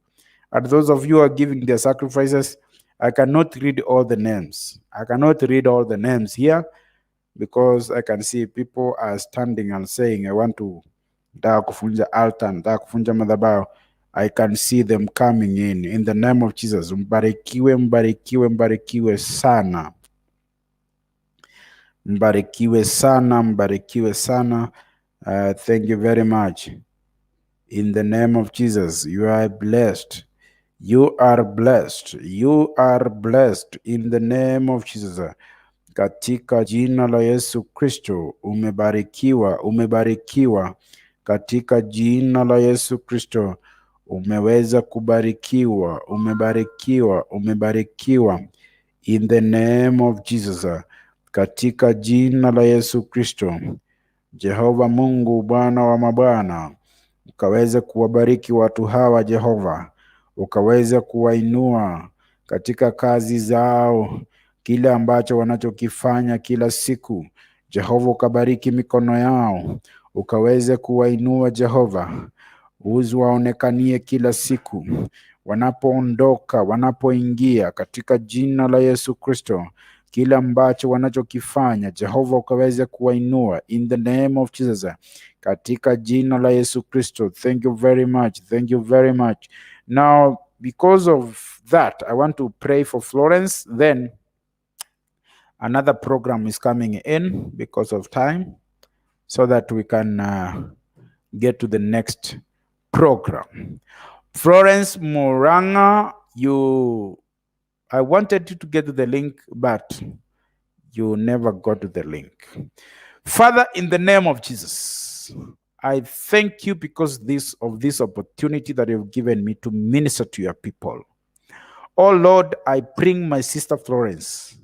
And those of you who are giving their sacrifices, I cannot read all the names. I cannot read all the names here because I can see people are standing and saying, I want to kufunja altar, kufunja madhabahu. I can see them coming in the name of Jesus. Mbarikiwe, mbarikiwe, mbarikiwe sana. Mbarikiwe sana, mbarikiwe sana. Thank you very much. In the name of Jesus, you are blessed. You are blessed. You are blessed in the name of Jesus. Katika jina la Yesu Kristo, umebarikiwa, umebarikiwa. Katika jina la Yesu Kristo, umeweza kubarikiwa, umebarikiwa, umebarikiwa. In the name of Jesus. Katika jina la Yesu Kristo. Jehova Mungu, Bwana wa mabwana, ukaweze kuwabariki watu hawa Jehova, ukaweze kuwainua katika kazi zao, kile ambacho wanachokifanya kila siku. Jehova, ukabariki mikono yao, ukaweze kuwainua Jehova, uziwaonekanie kila siku wanapoondoka, wanapoingia, katika jina la Yesu Kristo. Kile ambacho wanachokifanya Jehova, ukaweze kuwainua in the name of Jesus, katika jina la Yesu Kristo. Thank you very much. Thank you very much. Now, because of that, I want to pray for Florence. Then another program is coming in because of time, so that we can get to the next program. Florence Muranga, I wanted you to get to the link, but you never got to the link. Father, in the name of Jesus, I thank you because of this opportunity that you've given me to minister to your people. Oh Lord, I bring my sister Florence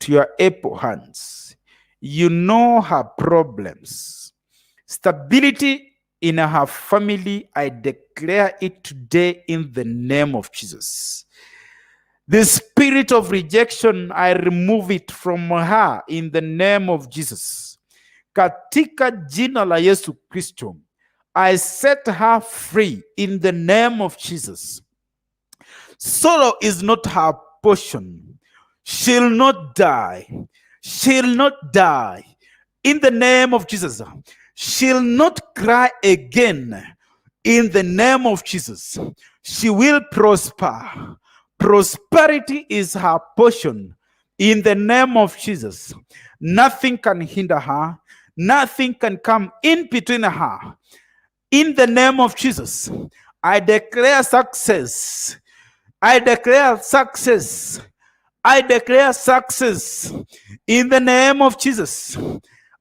to your able hands. You know her problems. Stability in her family, I declare it today in the name of Jesus. The spirit of rejection, I remove it from her in the name of Jesus. Katika jina la Yesu Kristo, I set her free in the name of Jesus. Sorrow is not her portion. She'll not die. She'll not die. In the name of Jesus. She'll not cry again. In the name of Jesus. She will prosper. Prosperity is her portion. In the name of Jesus. Nothing can hinder her. Nothing can come in between her. In the name of Jesus. I declare success. I declare success. I declare success in the name of Jesus.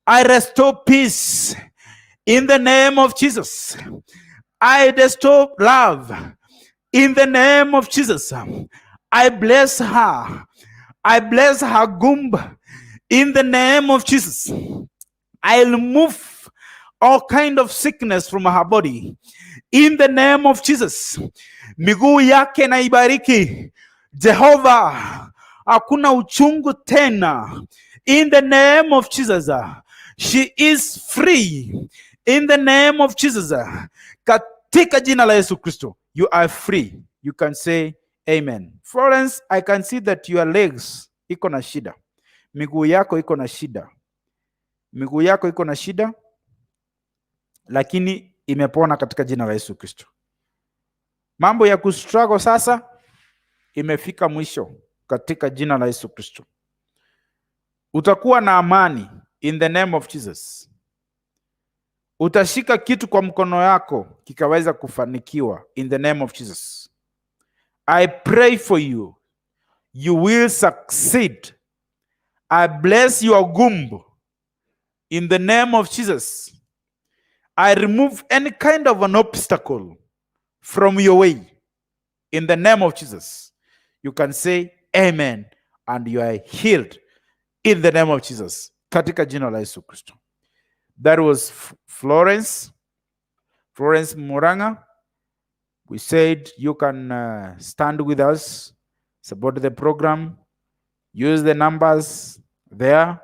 I restore peace In the name of Jesus, I bestow love. In the name of Jesus, I bless her. I bless her gumb. In the name of Jesus, I remove all kind of sickness from her body. In the name of Jesus, miguu yake na ibariki. Jehova, hakuna uchungu tena. In the name of Jesus, she is free. In the name of Jesus, katika jina la Yesu Kristo, you are free. You can say amen. Florence, I can see that your legs iko na shida. Miguu yako iko na shida. Miguu yako iko na shida, lakini imepona katika jina la Yesu Kristo. Mambo ya kustruggle sasa imefika mwisho katika jina la Yesu Kristo. Utakuwa na amani in the name of Jesus. Utashika kitu kwa mkono yako kikaweza kufanikiwa in the name of Jesus. I pray for you. You will succeed. I bless your gumbo in the name of Jesus. I remove any kind of an obstacle from your way in the name of Jesus. You can say amen and you are healed in the name of Jesus. Katika jina la Yesu Kristo. That was Florence Muranga. We said you can stand with us, support the program, use the numbers there.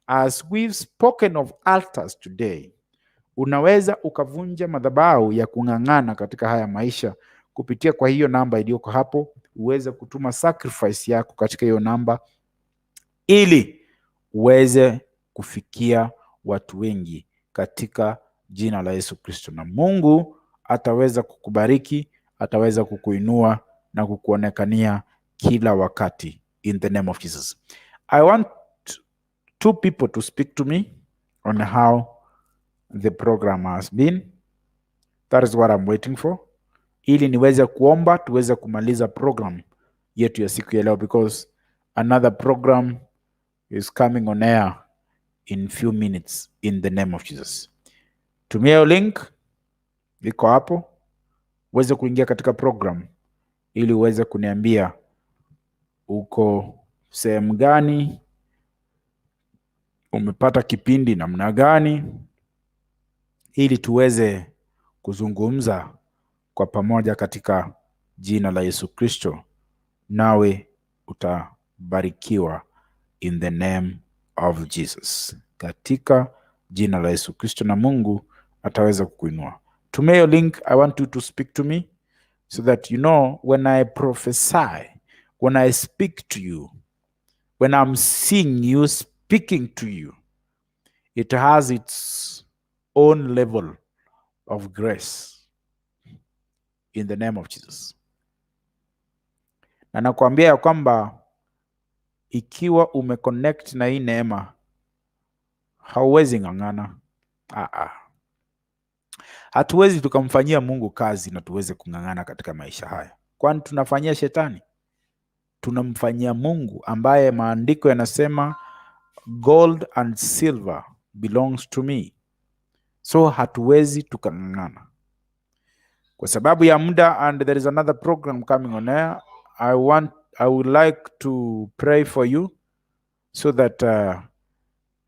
As we've spoken of altars today, unaweza ukavunja madhabahu ya kung'ang'ana katika haya maisha kupitia kwa hiyo namba iliyoko hapo. Uweze kutuma sacrifice yako katika hiyo namba ili uweze kufikia watu wengi katika jina la Yesu Kristo, na Mungu ataweza kukubariki, ataweza kukuinua na kukuonekania kila wakati in the name of Jesus. I want two people to speak to me on how the program has been. That is what I'm waiting for, ili niweze kuomba tuweze kumaliza program yetu ya siku ya leo, because another program is coming on air in few minutes in the name of Jesus. Tumia hiyo link iko hapo uweze kuingia katika program ili uweze kuniambia uko sehemu gani, umepata kipindi namna gani, ili tuweze kuzungumza kwa pamoja katika jina la Yesu Kristo, nawe utabarikiwa in the name of Jesus. Katika jina la Yesu Kristo, na Mungu ataweza kukuinua. Tumia hiyo link. I want you to speak to me so that you know when I prophesy, when I speak to you, when I'm seeing you speaking to you, it has its own level of grace in the name of Jesus. Na nakwambia ya kwamba ikiwa umeconnect na hii neema, hauwezi ng'ang'ana. Hatuwezi tukamfanyia Mungu kazi na tuweze kung'ang'ana katika maisha haya. Kwani tunafanyia shetani? Tunamfanyia Mungu ambaye maandiko yanasema gold and silver belongs to me. So hatuwezi tukang'ang'ana. Kwa sababu ya muda, and there is another program coming on air, I would like to pray for you so that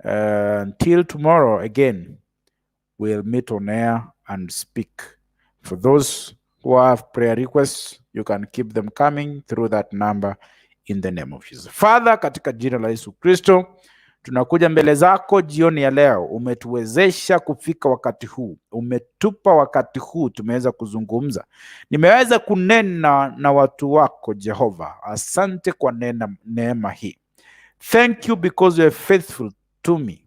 until tomorrow again, we'll meet on air and speak. For those who have prayer requests, you can keep them coming through that number in the name of Jesus. Father, katika jina la Yesu Kristo, tunakuja mbele zako jioni ya leo. Umetuwezesha kufika wakati huu, umetupa wakati huu, tumeweza kuzungumza, nimeweza kunena na watu wako Jehova. Asante kwa neema hii. Thank you because you are faithful to me.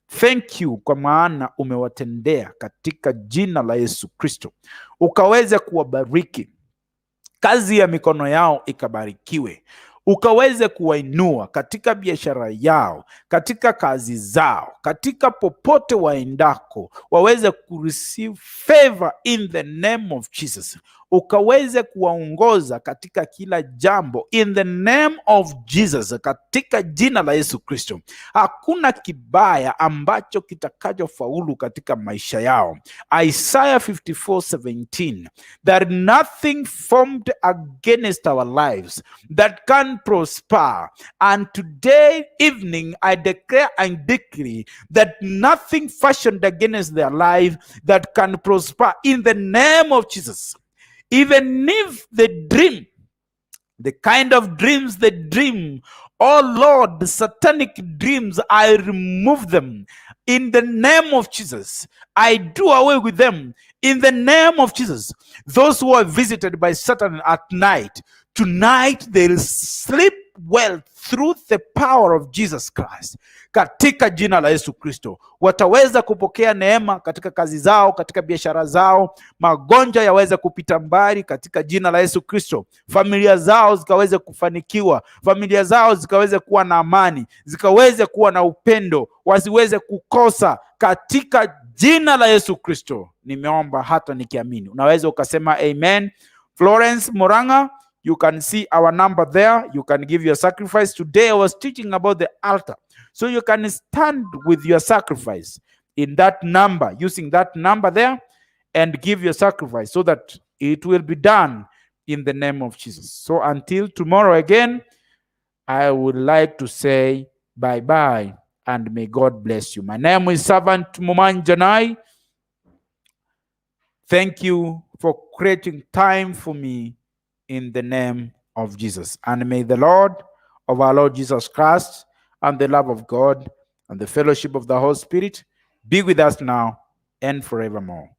Thank you kwa maana umewatendea katika jina la Yesu Kristo, ukaweze kuwabariki, kazi ya mikono yao ikabarikiwe, ukaweze kuwainua katika biashara yao, katika kazi zao, katika popote waendako, waweze kureceive favor in the name of Jesus. ukaweze kuwaongoza katika kila jambo, in the name of Jesus, katika jina la Yesu Kristo. Hakuna kibaya ambacho kitakachofaulu katika maisha yao. Isaiah 54:17, that nothing formed against our lives that can prosper. And today evening I declare and decree that nothing fashioned against their life that can prosper in the name of Jesus. Even if they dream the kind of dreams they dream, oh Lord, the satanic dreams, I remove them in the name of Jesus. I do away with them in the name of Jesus. Those who are visited by Satan at night, tonight they'll sleep well through the power of Jesus Christ. Katika jina la Yesu Kristo, wataweza kupokea neema katika kazi zao, katika biashara zao. Magonjwa yaweze kupita mbali katika jina la Yesu Kristo. Familia zao zikaweze kufanikiwa, familia zao zikaweze kuwa na amani, zikaweze kuwa na upendo, wasiweze kukosa katika jina la Yesu Kristo. Nimeomba hata nikiamini. Unaweza ukasema amen. Florence Moranga, you can see our number there. You can give your sacrifice. Today I was teaching about the altar. So you can stand with your sacrifice in that number, using that number there, and give your sacrifice so that it will be done in the name of Jesus. So until tomorrow again, I would like to say bye-bye and may God bless you. My name is Servant Momanyi Janai. Thank you for creating time for me in the name of Jesus. And may the Lord of our Lord Jesus Christ and the love of God and the fellowship of the Holy Spirit be with us now and forevermore.